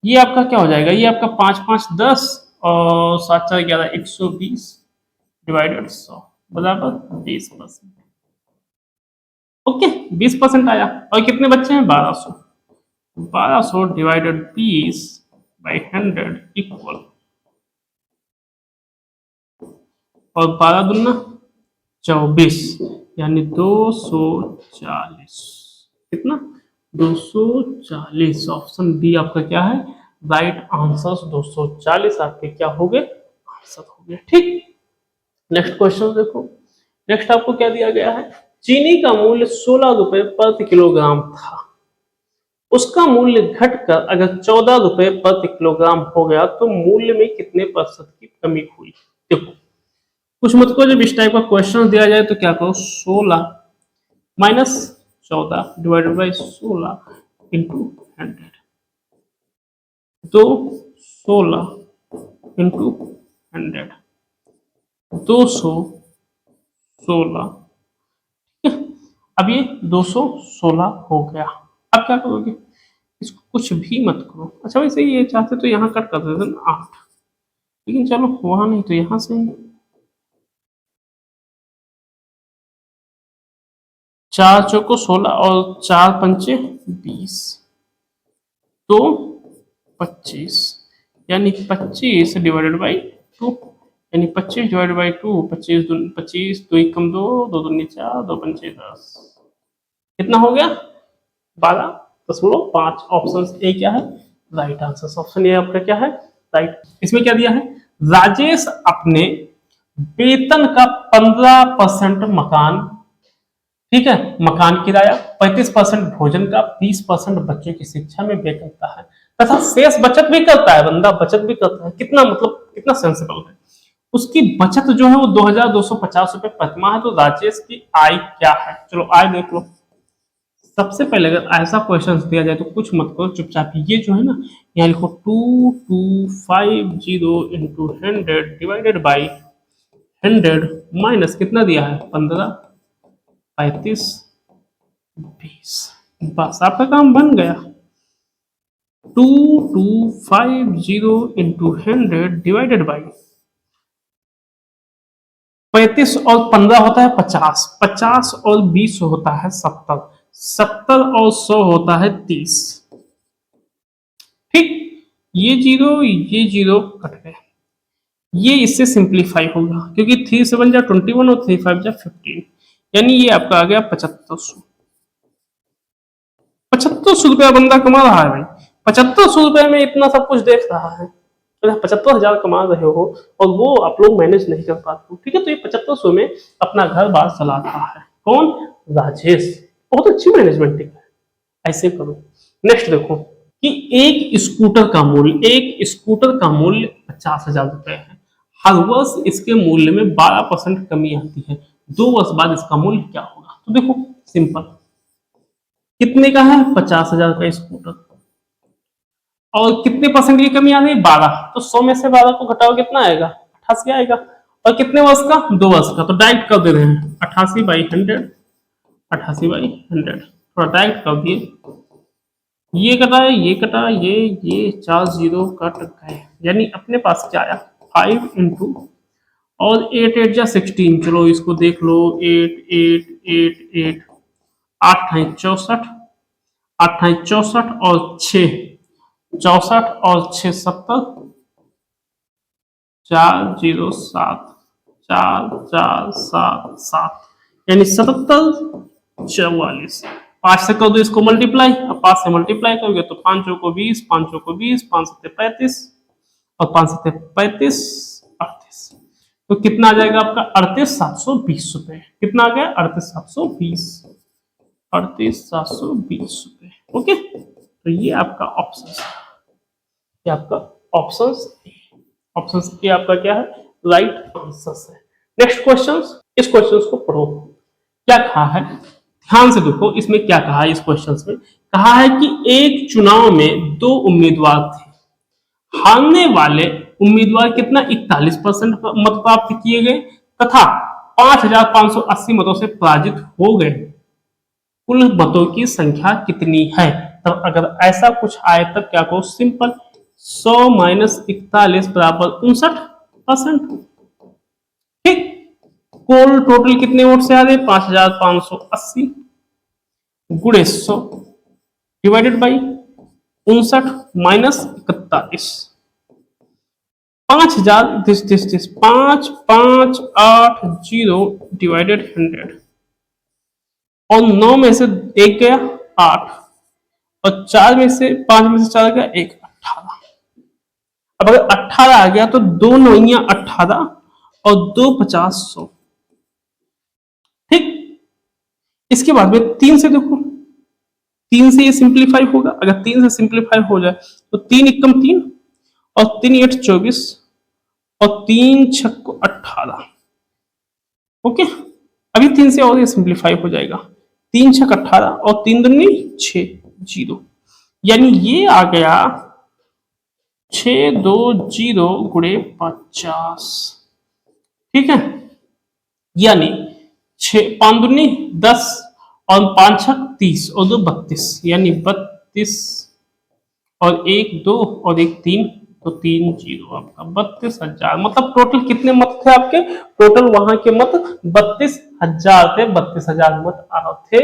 ये आपका क्या हो जाएगा, ये आपका 5 5 10 और 7 4 11 120 डिवाइडेड 100 बराबर 20%। ओके 20% आया। और कितने बच्चे हैं 1200, 1200 डिवाइडेड 20 बाई 100 इक्वल, और 12 दुना 24 यानी 240, कितना 240। ऑप्शन डी आपका क्या है राइट आंसर। 240 आपके क्या हो गए आंसर हो गए, ठीक। नेक्स्ट क्वेश्चन देखो। नेक्स्ट आपको क्या दिया गया है, चीनी का मूल्य 16 रुपए प्रति किलोग्राम था, उसका मूल्य घटकर अगर 14 रुपए प्रति किलोग्राम हो गया तो मूल्य में कितने प्रतिशत की कमी हुई। देखो कुछ मत को जब इस टाइप का क्वेश्चन दिया जाए तो क्या करो 16 माइनस 14 डिवाइडेड बाई 16 इंटू 100, तो 16 इंटू 100 216, अब ये 216 हो गया। अब क्या करोगे, इसको कुछ भी मत करो। अच्छा वैसे ये चाहते तो यहाँ कट कर देते ना 8, लेकिन चलो वहां नहीं तो यहाँ से 4 चौको 16 और 4 पंचे 20, तो 25 यानी 25 डिवाइडेड बाई 2, यानी 25 डिवाइडेड बाई 2, 25 2 कम 2 2 दूनी 4 2 पंचे 10, कितना हो गया 12.5। ऑप्शन ए क्या है राइट आंसर। ऑप्शन ए आपका क्या है राइट। इसमें क्या दिया है, राजेश अपने वेतन का 15% मकान, ठीक है, मकान किराया, 35% भोजन का, 20% बच्चों की शिक्षा में व्यय करता है तथा शेष बचत भी करता है। बंदा बचत भी करता है, कितना मतलब कितना सेंसिबल है। उसकी बचत जो है वो 2250 रुपए प्रतिमाह है। तो राजेश की आय क्या है, चलो आय देख लो। सबसे पहले अगर ऐसा क्वेश्चन दिया जाए तो कुछ मत करो, चुपचाप ये जो है ना यहाँ लिखो 2250 इंटू 100 डिवाइडेड बाई 100 माइनस कितना दिया है 15 35 20, बस आपका काम बन गया। 2250 इंटू 100 डिवाइडेड बाई 35 और 15 होता है 50, 50 और 20 होता है 70, 70 और 100 होता है 30, ठीक। ये जीरो कट गए, ये इससे सिंप्लीफाई होगा क्योंकि 3 से 1 जा 21 और 3 5 जा 15, यानी ये आपका आ गया 7500। 7500 रुपया बंदा कमा रहा है भाई, 7500 रुपए में इतना सब कुछ देख रहा है। 75,000 कमा रहे हो और वो आप लोग मैनेज नहीं कर पाते हो, ठीक है। तो ये 7500 में अपना घर बार चला रहा है, कौन राजेश, बहुत अच्छी मैनेजमेंट है, ऐसे करो। नेक्स्ट देखो कि एक स्कूटर का मूल्य 50,000 रुपए है। हर वर्ष इसके मूल्य में 12% कमी आती है, 2 वर्ष बाद इसका मूल्य क्या होगा। तो देखो सिंपल, कितने का है 50,000 का स्कूटर, और कितने परसेंट की कमी आ रही है 12, तो 100 में से 12 को घटाओ कितना आएगा 88 आएगा। और कितने वर्ष का 2 वर्ष का, तो डायरेक्ट कर दे रहे हैं 88/100, 88/100 थोड़ा डायरेक्ट कर दिए, ये कटा है ये कटा, ये 4 जीरो कट गए, यानी अपने पास क्या आया 5 इंटू और 8 8 जा 16, चलो इसको देख लो 8 8 8 8 8 है 64, 8 है 64 और 6 64 और 6 70, 407 4 4 7 7, यानी 77 44। 5 से कर दो इसको मल्टीप्लाई, अब 5 से मल्टीप्लाई करोगे तो 5 को 20, 5 को 20, 5 से 35 और 5 से 35 38, तो कितना आ जाएगा आपका 38,720 रुपए। कितना आ गया 38,720, 38,720 रुपए। ओके, तो ये आपका ऑप्शन है, ये आपका ऑप्शन ऑप्शन ए आपका क्या है राइट आंसर है। नेक्स्ट क्वेश्चन, इस क्वेश्चन को पढ़ो, क्या कहा है ध्यान से देखो, इसमें क्या कहा है। इस क्वेश्चन में कहा है कि एक चुनाव में 2 उम्मीदवार थे, हारने वाले उम्मीदवार कितना 41% मत प्राप्त किए गए तथा 5,580 मतों से पराजित हो गए, कुल मतों की संख्या कितनी है। तब अगर ऐसा कुछ आए तब क्या कहो सिंपल, 100 माइनस 41 बराबर 59%। ठीक, कुल टोटल कितने वोट से आ रहे 5,580 गुणे 100 divided by 59 minus 41, 5,000 this 5580 divided 100, और 9 में से 1 गया 8, और 4 में से 5 में से 4 गया 1 18। अब अगर 18 आ गया तो 2 9 18 और 2 50 100। ठीक, इसके बाद में 3 से देखो, 3 से ये सिंप्लीफाई होगा, अगर 3 से सिंप्लीफाई हो जाए तो 3 एकम 3 और 3 8 24 और 3 6 18। ओके, अभी 3 से और ये सिंप्लीफाई हो जाएगा, 3 6 18 और 3 दूनी 6 0, यानी ये आ गया 620 गुणे 50। ठीक है, यानी 5 दूनी 10 और 5 6 30 और 2 32, यानी 32 और 1 2 और 1 3, तो 3 0 आपका 32,000। मतलब टोटल कितने मत थे आपके, टोटल वहां के मत 32,000 थे, 32,000 मत आ रहे थे,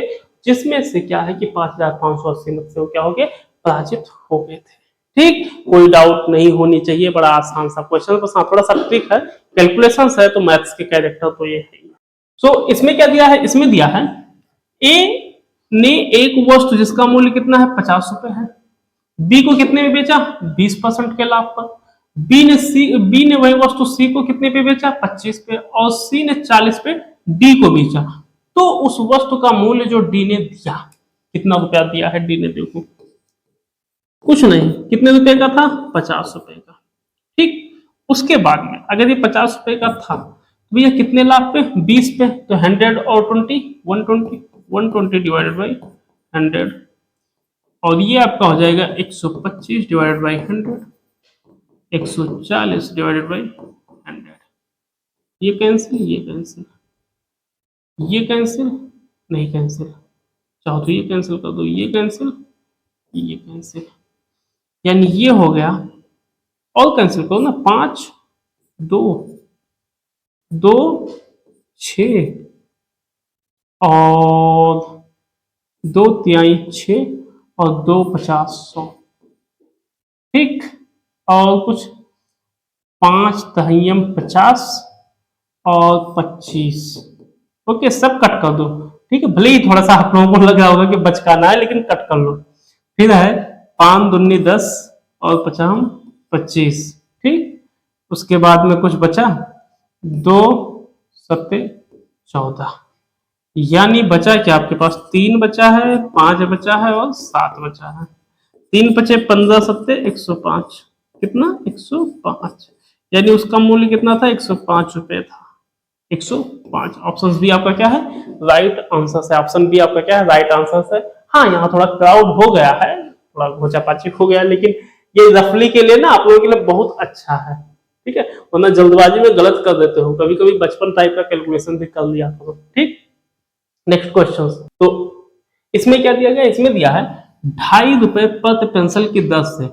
जिसमें से क्या है कि 5,580 मत से वो क्या हो गए पराजित हो गए थे। ठीक, कोई डाउट नहीं होनी चाहिए, बड़ा आसान सा क्वेश्चन, बस थोड़ा सा ट्रिक है, कैलकुलेशन है, तो मैथ्स के कैरेक्टर तो ये है। सो इसमें क्या दिया है, इसमें दिया है ए ने एक वस्तु जिसका मूल्य कितना है 50 रुपए है, बी को कितने में बेचा 20% के लाभ पर, बी ने वही वस्तु सी को कितने पे बेचा 25 पे, और सी ने 40 पे डी को बेचा, तो उस वस्तु का मूल्य जो डी ने दिया, कितना रुपया दिया है डी ने, देखो कुछ नहीं, कितने रुपए का था 50 रुपए का। ठीक, उसके बाद में अगर ये 50 रुपए का था तो भैया कितने लाख पे 20 पे, तो 100 और 20 120 डिवाइडेड बाई 100, और ये आपका हो जाएगा 125 डिवाइडेड बाई 100, 140 डिवाइडेड बाई 100। ये कैंसिल, ये कैंसिल, ये कैंसिल, नहीं कैंसिल, चाहो तो ये कैंसिल कर दो, ये कैंसिल, ये कैंसिल, यानी ये हो गया, और कैंसिल करो ना, 5 2 2 6 और 2 तिहाई 6 और 2 50 100। ठीक, और कुछ 5 दहियम 50 और 25। ओके, सब कट कर दो। ठीक है, भले ही थोड़ा सा आप लोगों को लग रहा होगा कि बचकाना है, लेकिन कट कर लो। फिर है 5 दूनी 10 और 50 25। ठीक, उसके बाद में कुछ बचा 2 7 14, यानी बचा क्या आपके पास 3 बचा है, 5 बचा है और 7 बचा है, 3 बचे 15 7 105, कितना 105, यानी उसका मूल्य कितना था 105 रुपए था। 105। ऑप्शन बी आपका क्या है, राइट आंसर है। ऑप्शन बी आपका क्या है, राइट आंसर है। हाँ, यहाँ थोड़ा क्राउड हो गया है, थोड़ा घोचापाची हो गया, लेकिन ये रफली के लिए ना आप लोगों के लिए बहुत अच्छा है, ठीक है, वरना जल्दबाजी में गलत कर देते हो, कभी कभी बचपन टाइप का कैलकुलेशन भी कर लिया करो, ठीक। नेक्स्ट क्वेश्चन, तो इसमें क्या दिया गया, इसमें दिया है 2.5 रुपए प्रति पेंसिल की दर से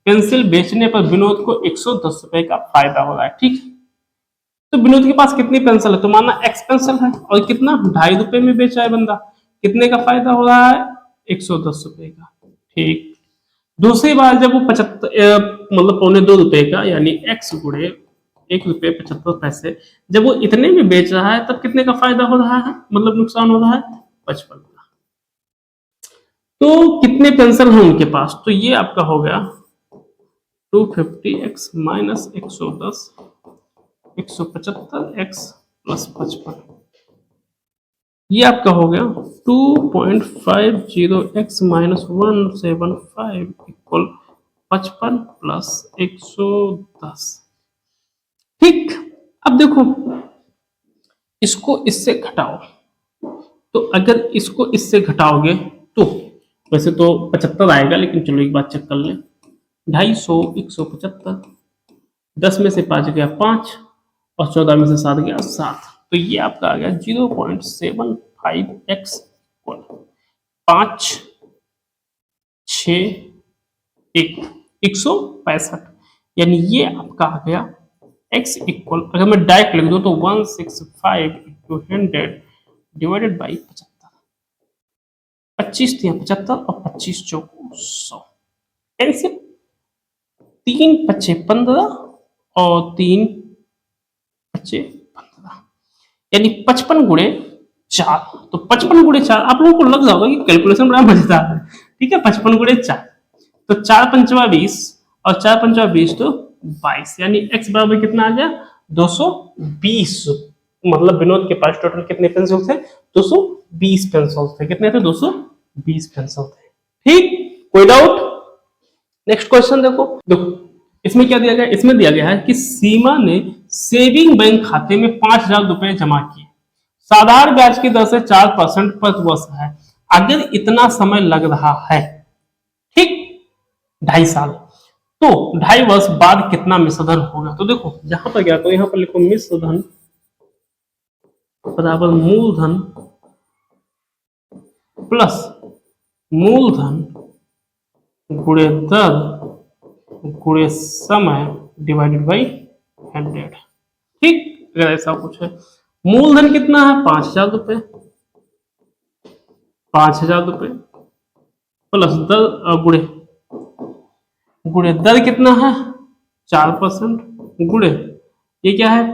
पेंसिल बेचने पर विनोद को 110 रुपए का फायदा हो रहा है, ठीक। तो विनोद के पास कितनी पेंसिल है, तो मानना एक्स पेंसिल है और कितना 2.5 रुपए में बेचा है बंदा, कितने का फायदा हो रहा है, 110 रुपए का, ठीक। दूसरी बार जब वो 75 मतलब 1.25 रुपए का यानी एक्स गुणे 1 रुपये 75 पैसे, जब वो इतने में बेच रहा है तब कितने का फायदा हो रहा है, मतलब नुकसान हो रहा है 55 का। तो कितने पेंसिल हैं उनके पास, तो ये आपका हो गया 250x माइनस 110 175x प्लस 55, ये आपका हो गया 2.50x माइनस 175 इक्वल 55 प्लस 110, ठीक। अब देखो इसको इससे घटाओ, तो अगर इसको इससे घटाओगे तो वैसे तो 75 आएगा, लेकिन चलो एक बात चेक कर लें, 250 175, 10 में से 5 गया 5 और 14 में से 7 गया 7, तो ये आपका आ गया 0.75x 5 6 1 165, यानी ये आपका आ गया x इक्वल, अगर मैं डायरेक्ट लिख दूं तो 165 × 100 डिवाइडेड बाई 75, 25 दिया 75 और 25 चौको 100, ऐसे 3 पच्चे 15 और 3 पच्चे 15, यानी 55 गुणे 4, तो 55 गुणे 4 आप लोगों को लग जाएगा कि कैलकुलेशन बड़ा मजेदार है, ठीक है। 55 गुणे 4, तो 4 पंचवा 20 और 4 पंचवा 20 तो 22, यानी x बराबर कितना आ गया 220, मतलब विनोद के पास टोटल कितने पेंसिल थे, 220 पेंसिल थे, कितने थे 220 पेंसिल थे, ठीक। कोई डाउट। नेक्स्ट क्वेश्चन देखो, इसमें क्या दिया गया, इसमें दिया गया है कि सीमा ने सेविंग बैंक खाते में 5,000 रुपए जमा किए, साधारण ब्याज की दर से 4% प्रति वर्ष है, अगर इतना समय लग रहा है, ठीक, 2.5 साल, तो 2.5 वर्ष बाद कितना मिश्रधन होगा। तो देखो यहां पर क्या करो, यहां पर लिखो मिश्रधन बराबर मूलधन प्लस मूलधन गुणे दर गुणे समय डिवाइडेड बाई 100, ठीक। अगर ऐसा कुछ है, मूलधन कितना है 5,000 रुपए, 5,000 रुपए प्लस दर गुणे गुणे दर कितना है 4% गुणे ये क्या है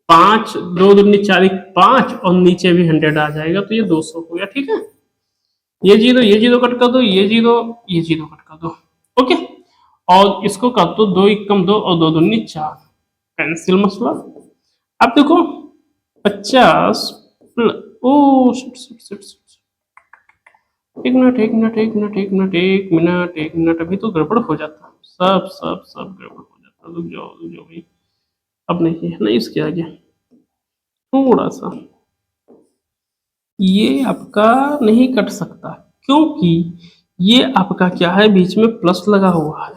5 2 दूनी 4 5 और नीचे भी 100 आ जाएगा, तो ये 200 हो गया, ठीक है। ये जीरो कट कर दो, ये जीरो कट कर दो, ओके। और इसको कर दो 2 एकम 2 और 2 दूनी 4, कैंसिल मसला। अब देखो 50 ओ एक मिनट अभी तो गड़बड़ हो जाता, सब गड़बड़ हो जाता, रुक जाओ भाई, अब नहीं है ना इसके आगे थोड़ा सा, ये आपका नहीं कट सकता क्योंकि ये आपका क्या है बीच में प्लस लगा हुआ है,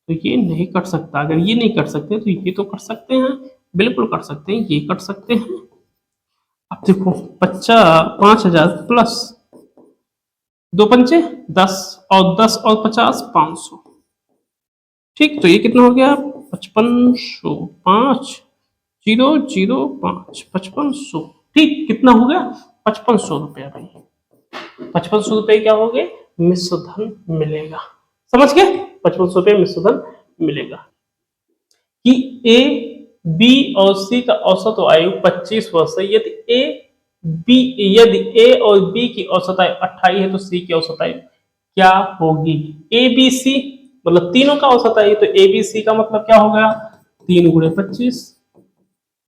तो ये नहीं कट सकता। अगर ये नहीं कट सकते तो ये तो कट सकते हैं, बिल्कुल कट सकते हैं, ये कट सकते हैं। अब देखो 5,000 प्लस 2 पंचे 10 और 10 और 50 500, ठीक। तो ये कितना हो गया 5500 5 0 0 5 5500, ठीक। कितना हो गया 5500 रुपया भाई, 5500 रुपये क्या हो गए मिश्रधन मिलेगा, समझ गए, 5500 रुपये मिश्रधन मिलेगा। कि ए बी और सी का औसत आयु 25 वर्ष है, यदि ए और बी की औसत आयु 28 है तो सी की औसत आयु क्या होगी। ए बी सी मतलब तीनों का औसत आयु, तो ए बी सी का मतलब क्या हो गया 3 गुणे 25,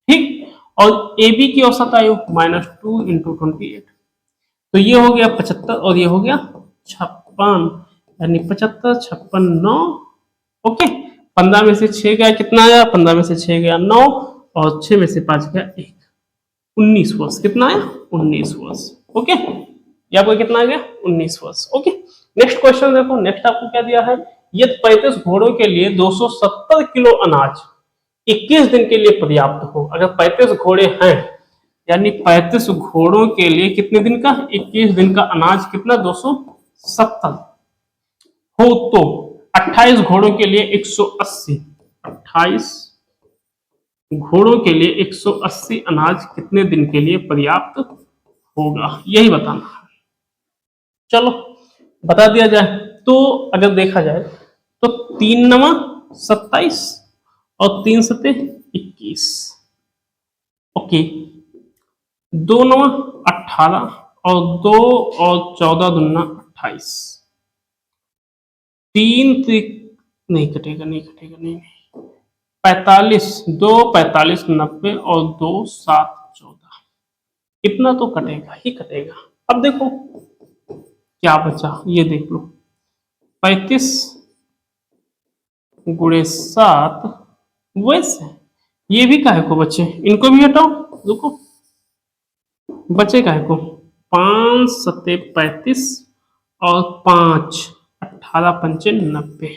ठीक। और ए बी की औसत आयु -2 × 28, तो ये हो गया 75 और ये हो गया 56, यानी 75 56 9, ओके। 15 में से 6 गया कितना आया, 15 में से 6 गया 9 और 6 में से 5 गया 1, 19 वर्ष। कितना आया? 19 वर्ष। ओके, ये आपको कितना आ गया? 19 वर्ष। ओके, नेक्स्ट क्वेश्चन देखो। नेक्स्ट आपको क्या दिया है? यदि 35 घोड़ों के लिए 270 किलो अनाज 21 दिन के लिए पर्याप्त हो। अगर 35 घोड़े हैं, यानी 35 घोड़ों के लिए कितने दिन का? 21 दिन का अनाज कितना? 270 हो तो 28 घोड़ों के लिए 180, 28 घोड़ों के लिए 180 अनाज कितने दिन के लिए पर्याप्त होगा, यही बताना है। चलो बता दिया जाए तो अगर देखा जाए तो 3 नवा 27 और 3 सते 21। ओके, 2 नवा 18 और 2 और 14 दूना 28। 3 नहीं कटेगा, नहीं कटेगा, नहीं 45, 2 45 90 और 2 7 14, इतना तो कटेगा ही कटेगा। अब देखो क्या बचा, ये देख लो। 35 गुणे 7, वैसे ये भी काहे को बचे, इनको भी हटाओ। देखो बचे काहे को, 5 सते 35 और 5 18 पंचे 90।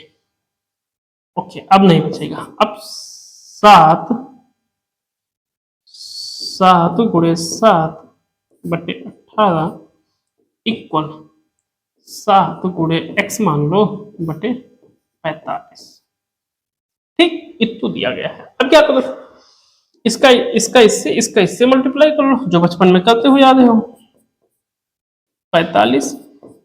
ओके, अब नहीं बचेगा। अब 7 गुणे 7 बटे 18 इक्वल 7 गुणे x मान लो बटे 45। ठीक, इतना दिया गया है। अब क्या करो, इसका इससे मल्टीप्लाई कर लो, जो बचपन में करते हुए याद है। 45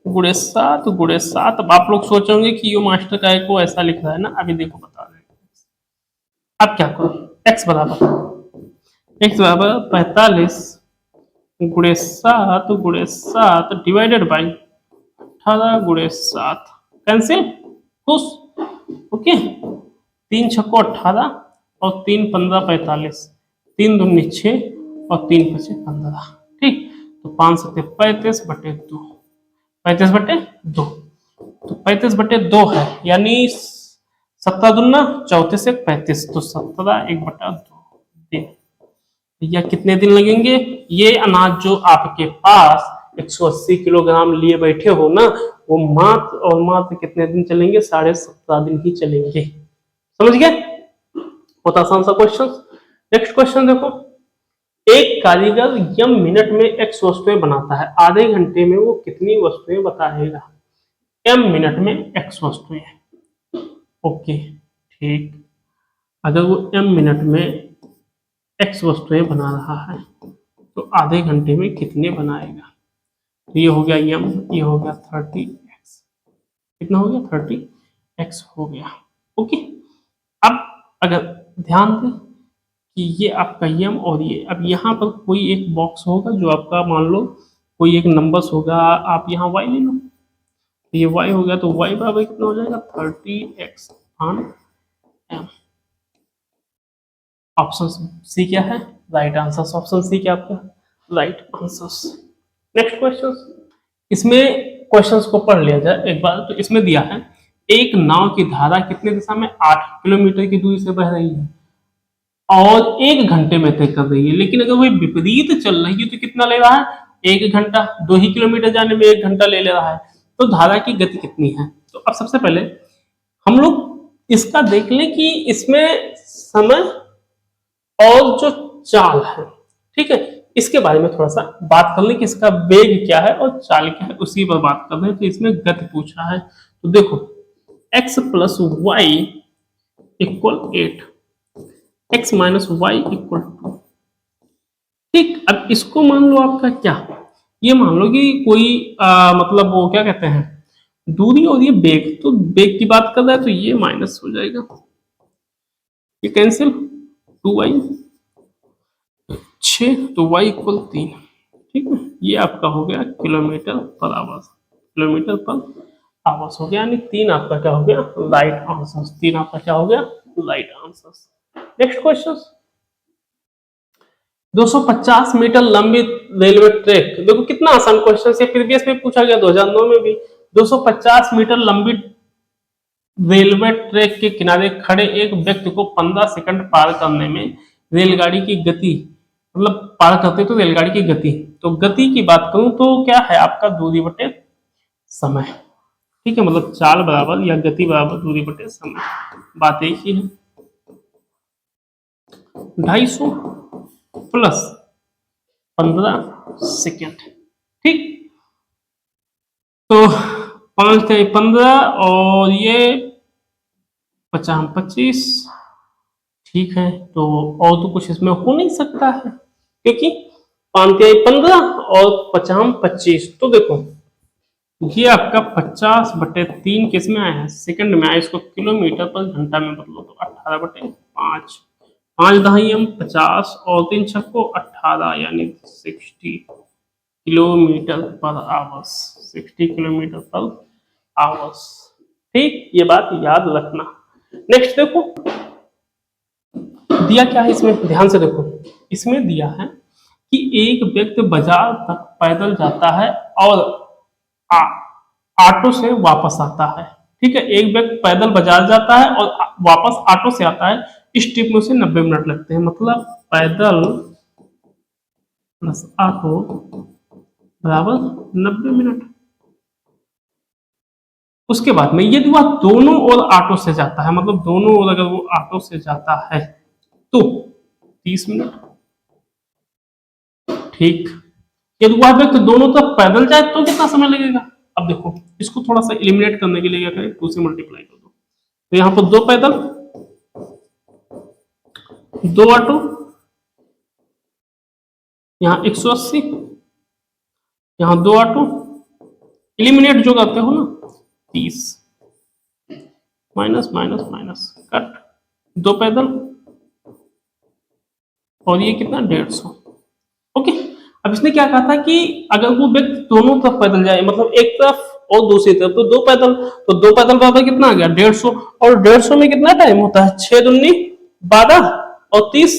गुणे 7 गुणे 7। अब आप लोग सोचोगे कि यो मास्टर का को ऐसा लिख रहा है ना, अभी देखो बता रहे हैं। अब क्या करो, x बराबर 45 गुणे 7 गुणे 7 डिवाइडेड बाई 18 गुणे 7, कैंसिल, खुश। ओके, 3 छक्को 18 और 3 15 45, 3 दूनी 6 और 3 पचे 15। ठीक, तो 5 सत्ते 35 बटे 2, 35 बटे 2, तो 35 बटे 2 है, यानी 17 दूना 34 से 35, तो 17 1 बटा 2 दिन। या कितने दिन लगेंगे? ये अनाज जो आपके पास 180 किलोग्राम लिए बैठे हो ना, वो मात्र और मात्र कितने दिन चलेंगे? 17.5 दिन ही चलेंगे। समझ गए? बहुत आसान सा क्वेश्चन। नेक्स्ट क्वेश्चन देखो। एक कारीगर यम मिनट में x वस्तुएं बनाता है, आधे घंटे में वो कितनी वस्तुएं बताएगा? m मिनट में x वस्तुएं। ओके ठीक, अगर वो m मिनट में x वस्तुएं बना रहा है तो आधे घंटे में कितने बनाएगा? तो ये हो गया m, ये हो गया 30x, कितना हो गया? 30x हो गया। ओके, अब अगर ध्यान दें कि ये आपका m और ये, अब यहाँ पर कोई एक बॉक्स होगा जो आपका, मान लो कोई एक नंबर्स होगा, आप यहाँ y ले लो, तो ये y हो गया, तो y बराबर कितना हो जाएगा? 30x on m। Option C क्या है? Right answer. ऑप्शन सी क्या आपका? Right answer. नेक्स्ट क्वेश्चन, इसमें क्वेश्चंस को पढ़ लिया जाए एक बार। तो इसमें दिया है एक नाव की धारा कितने दिशा में? 8 किलोमीटर की दूरी से बह रही है और 1 घंटे में तय कर रही है, लेकिन अगर वह विपरीत चल रही है तो कितना ले रहा है? 1 घंटा। 2 ही किलोमीटर जाने में 1 घंटा ले रहा है, तो धारा की गति कितनी है? तो अब सबसे पहले हम लोग इसका देख लें कि इसमें समय और जो चाल है, ठीक है, इसके बारे में थोड़ा सा बात कर लें कि इसका वेग क्या है और चाल क्या है, उसी पर बात कर लें। तो इसमें गति पूछ रहा है, तो देखो x plus y equal 8, x minus y equal 2। ठीक, अब इसको मान लो आपका क्या, ये मान लो कि कोई मतलब वो क्या कहते हैं, दूरी और ये बेग, तो बेग की बात कर रहा है तो ये माइनस हो जाएगा, ये कैंसिल, 2y 6, तो y इक्वल 3। ठीक है, ये आपका हो गया किलोमीटर पर आवर, किलोमीटर पर आवर्स हो गया, यानी 3 आपका क्या हो गया? Right answer. 3 आपका क्या हो गया? Right answer. Next question, 250 metre लंबी रेलवे ट्रैक। देखो कितना आसान क्वेश्चन है, प्रीवियस में पूछा गया 2009 में भी। 250 मीटर लंबी रेलवे ट्रैक के किनारे खड़े एक व्यक्ति को 15 सेकंड पार करने में रेलगाड़ी की गति मतलब पार करते तो रेलगाड़ी की गति। तो गति की बात करूं तो क्या है आपका दूरी बटे समय। ठीक है, मतलब चाल बराबर या गति बराबर दूरी बटे समय, बात एक ही है। 250 प्लस 15 सेकेंड। ठीक, तो 5×15 और ये 50×25। ठीक है, तो और तो कुछ इसमें हो नहीं सकता है, क्योंकि 5×15 और 50×25। तो देखो ये आपका 50/3 किस में आया है, सेकंड में आया। इसको किलोमीटर पर घंटा में बदलो तो 18/5। 5×10 50 और 3×6 18, यानी 60 किलोमीटर पर आवर्स। 60 किलोमीटर पर आवर्स। ठीक, ये बात याद रखना। नेक्स्ट देखो दिया क्या है इसमें, ध्यान से देखो। इसमें दिया है कि एक व्यक्ति बाजार तक पैदल जाता है और ऑटो से वापस आता है। ठीक है, एक व्यक्ति पैदल बाजार जाता है और वापस ऑटो से आता है। इस ट्रिप में उसे 90 मिनट लगते हैं। मतलब पैदल प्लस ऑटो बराबर 90 मिनट। उसके बाद में यदि वह दोनों ओर ऑटो से जाता है, मतलब दोनों ओर अगर वो ऑटो से जाता है तो 30 मिनट। ठीक, यदि वह व्यक्ति दोनों तरफ पैदल जाए तो कितना समय लगेगा। अब देखो इसको थोड़ा सा एलिमिनेट करने के लिए क्या करें, 2 से मल्टीप्लाई कर दो। तो यहाँ पर 2 पैदल, 2 ऑटो, यहाँ 180, यहाँ 2 ऑटो, एलिमिनेट जो करते हो ना 30, माइनस माइनस माइनस कट, 2 पैदल और ये कितना 150। ओके, अब इसने क्या कहा था कि अगर वो व्यक्ति दोनों तरफ पैदल जाए, मतलब एक तरफ और दूसरी तरफ, तो 2 पैदल। तो 2 पैदल बराबर कितना आ गया 150, और 150 में कितना टाइम होता है 6 दूनी 12 और 30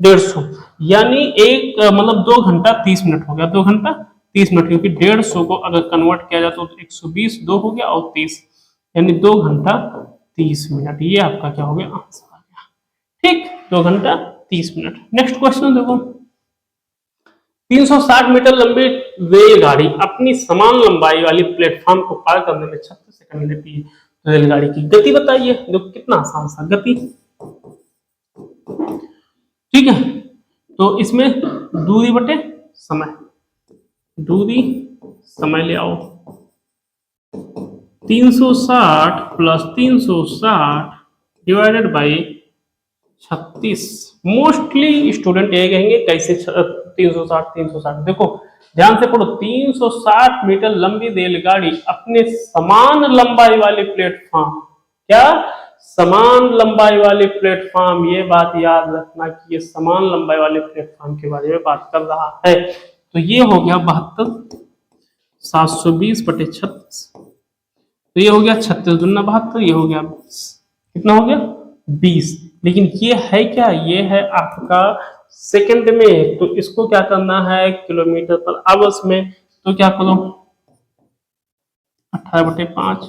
150, यानी एक मतलब 2 घंटा 30 मिनट हो गया। 2 घंटा 30 मिनट, क्योंकि 150 को अगर कन्वर्ट किया जाए तो 120, 2 हो गया और 30, यानी 2 घंटा 30 मिनट। ये आपका क्या हो गया, आंसर आ गया। ठीक, 2 घंटा 30 मिनट। नेक्स्ट क्वेश्चन देखो, 360 मीटर लंबी रेलगाड़ी अपनी समान लंबाई वाली प्लेटफॉर्म को पार करने में 36 सेकंड लेती है। रेलगाड़ी की गति बताइए। देखो कितना आसान सा गति। ठीक है, तो इसमें दूरी बटे समय, दूरी समय ले आओ। 360 plus 360 divided by 36। Mostly student ये कहेंगे कैसे 360। देखो ध्यान से पढ़ो, 360 मीटर लंबी रेलगाड़ी अपने समान लंबाई वाले प्लेटफॉर्म, क्या समान लंबाई वाले प्लेटफॉर्म, ये बात याद रखना कि ये समान लंबाई वाले प्लेटफॉर्म के बारे में बात कर रहा है। तो ये हो गया 72, 720/36। तो ये हो गया 36×2 72, ये हो गया 20। कितना हो गया 20। लेकिन ये है क्या, ये है आपका सेकंड में, तो इसको क्या करना है किलोमीटर पर आवर्स में। तो क्या करो 18/5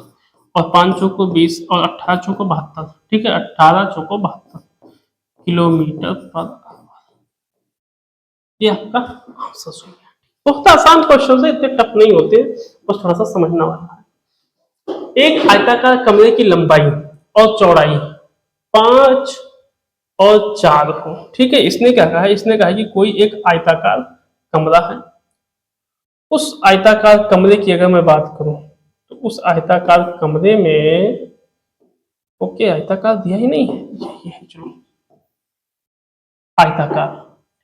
और 5 चौको 20 और 18 चौको 72। ठीक है, 18 चौको 72 किलोमीटर पर आवर। ये आपका आंसर हो गया। बहुत आसान क्वेश्चन है, इतने टफ नहीं होते, बस थोड़ा सा समझना वाला है। एक आयताकार कमरे की लंबाई और चौड़ाई 5 और 4 हो। ठीक है, इसने क्या कहा है, इसने कहा कि कोई एक आयताकार कमरा है। उस आयताकार कमरे की अगर मैं बात करूं तो उस आयताकार कमरे में, ओके आयताकार दिया ही नहीं है, ये है चलो आयताकार।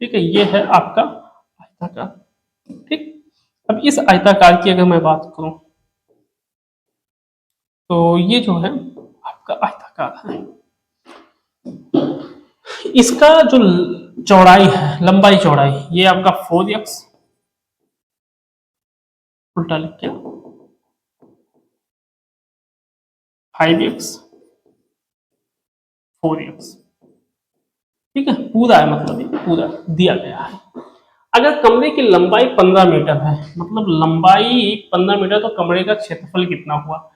ठीक है, ये है आपका आयताकार। ठीक, अब इस आयताकार की अगर मैं बात करूं तो ये जो है आपका आयताकार है। इसका जो चौड़ाई है, लंबाई चौड़ाई, ये आपका 4x, उल्टा लिख के 5x 4x। ठीक है, पूरा है, मतलब ये पूरा दिया गया है। अगर कमरे की लंबाई 15 मीटर है, मतलब लंबाई 15 मीटर, तो कमरे का क्षेत्रफल कितना हुआ,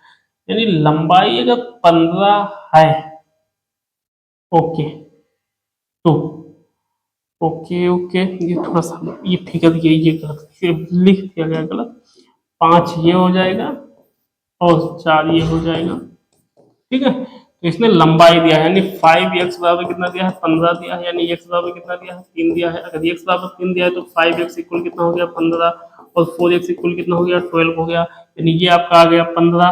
यानी लंबाई अगर 15 है, ओके, तो ओके ओके, ये थोड़ा सा ये फिगर ये गलत लिख दिया गया, गलत। 5 ये हो जाएगा और 4 ये हो जाएगा, ठीक है। तो इसने लंबाई दिया है, यानी 5x बराबर कितना दिया है, 15 दिया है, यानी x बराबर कितना दिया है, 3 दिया है। अगर x बराबर 3 दिया है तो 5x इक्वल कितना हो गया, 15, और 4x इक्वल कितना हो गया, 12 हो गया। यानी ये आपका आ गया 15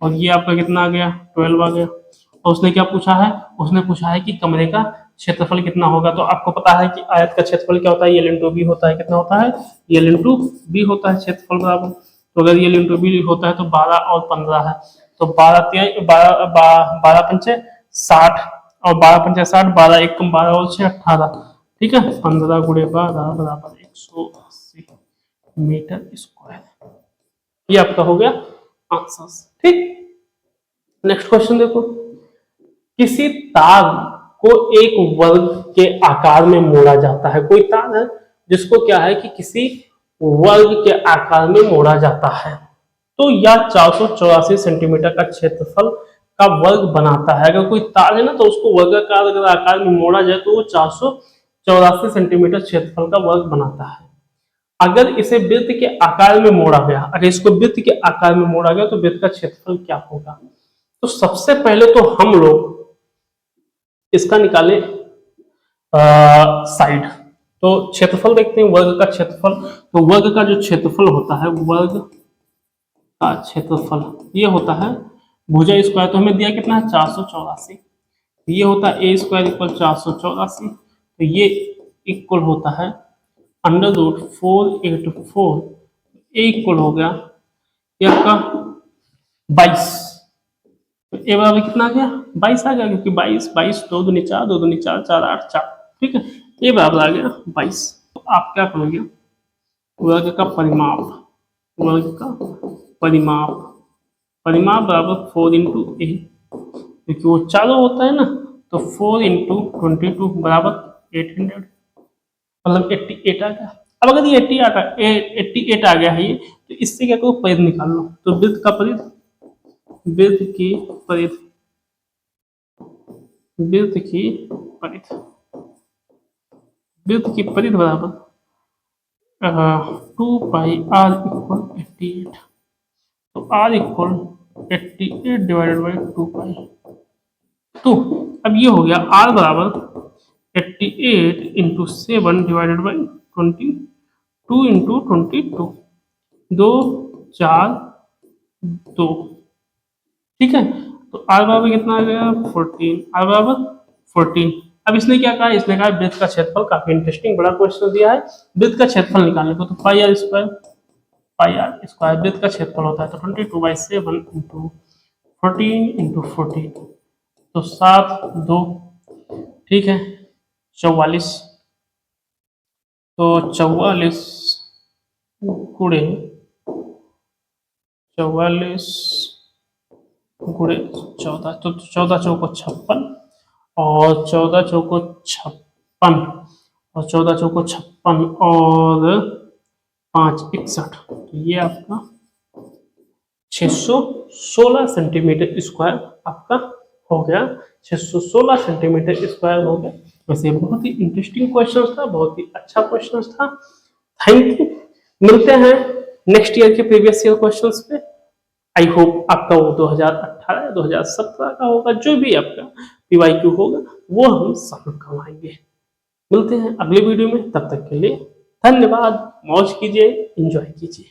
और ये आपका कितना आ गया, 12 आ गया। और उसने क्या पूछा है, उसने पूछा है कि कमरे का क्षेत्रफल कितना होगा। तो आपको पता है कि आयत का क्षेत्रफल क्या होता है, यल इंटू बी होता है। कितना होता है, यल इंटू बी होता है क्षेत्रफल बराबर। तो अगर यल इंटू बी होता है तो 12 और 15 है, तो 12 पंचे 60 और 12 पंचे 60, 12 एक कम 12 और 6 18, ठीक है। 15 गुणे 12 बराबर 180 मीटर स्क्वायर। ये आपका हो गया आंसर, ठीक। नेक्स्ट क्वेश्चन देखो, किसी तार को एक वर्ग के आकार में मोड़ा जाता है। कोई तार है जिसको क्या है कि किसी वर्ग के आकार में मोड़ा जाता है, तो यह 484 सेंटीमीटर का क्षेत्रफल का वर्ग बनाता है। अगर कोई तार है ना, तो उसको वर्गाकार अगर आकार में मोड़ा जाए तो वो 484 सेंटीमीटर क्षेत्रफल का वर्ग बनाता है। अगर इसे वृत्त के आकार में मोड़ा गया, अगर इसको वृत्त के आकार में मोड़ा गया तो वृत्त का क्षेत्रफल क्या होगा। तो सबसे पहले तो हम लोग इसका निकाले साइड। तो क्षेत्रफल देखते हैं, वर्ग का क्षेत्रफल। तो वर्ग का जो क्षेत्रफल होता है, वर्ग का क्षेत्रफल ये होता है भुजा स्क्वायर। तो हमें दिया कितना है, 484। ये होता है ए स्क्वायर इक्वल 484। तो ये इक्वल होता है √484। ए इक्वल हो गया ये आपका 22। तो ए बराबर कितना आ गया, 22 आ गया, क्योंकि 22 22 2 दूनी 4, 2 दूनी 4, 4 8 4, ठीक है। ए बराबर आ गया 22। तो आप क्या करोगे, वर्ग का परिमाप, वर्ग का परिमाप, परिमाप बराबर 4 इंटू ए, क्योंकि वो चारों होता है ना। तो 4 इंटू 22 बराबर 800, मतलब 88 आ गया। अब अगर ये 88 आ गया है ये, तो इससे क्या करो, परिध निकाल लो। तो वृत्त का परिध, वृत्त की परिध, वृत्त की परिध, वृत्त की परिध बराबर 2 पाई आर इक्वल 88। तो r equal 88 divided by 2 pi. तो अब ये हो गया आर बराबर 88 इंटू 7 डिवाइडेड बाई 22 इंटू 22, 2 4 2, ठीक है। तो आर बराबर कितना आ गया, 14। आर बराबर 14। अब इसने क्या कहा, इसने कहा वृत्त का क्षेत्रफल। काफी इंटरेस्टिंग बड़ा क्वेश्चन दिया है, वृत्त का क्षेत्रफल निकालने को। तो pi R square, pi R square वृत्त का क्षेत्रफल होता है। तो 22/7 इंटू 14 इंटू 14, तो 7 2, ठीक है, 44। तो 44 गुणे 44 गुणे 14, तो 14 चौको 56 और 14 चौको 56 और 14 चौको 56 और 5 61। तो ये आपका 616 सेंटीमीटर स्क्वायर आपका हो गया, 616 सेंटीमीटर स्क्वायर हो गया। वैसे बहुत ही इंटरेस्टिंग क्वेश्चन था, बहुत ही अच्छा क्वेश्चन था। Thank you. मिलते हैं नेक्स्ट ईयर के प्रीवियस ईयर क्वेश्चंस पे। आई होप आपका वो 2018 2017 का होगा, जो भी आपका पीवाईक्यू होगा वो हम सॉल्व करवाएंगे। मिलते हैं अगले वीडियो में, तब तक के लिए धन्यवाद। मौज कीजिए, एंजॉय कीजिए।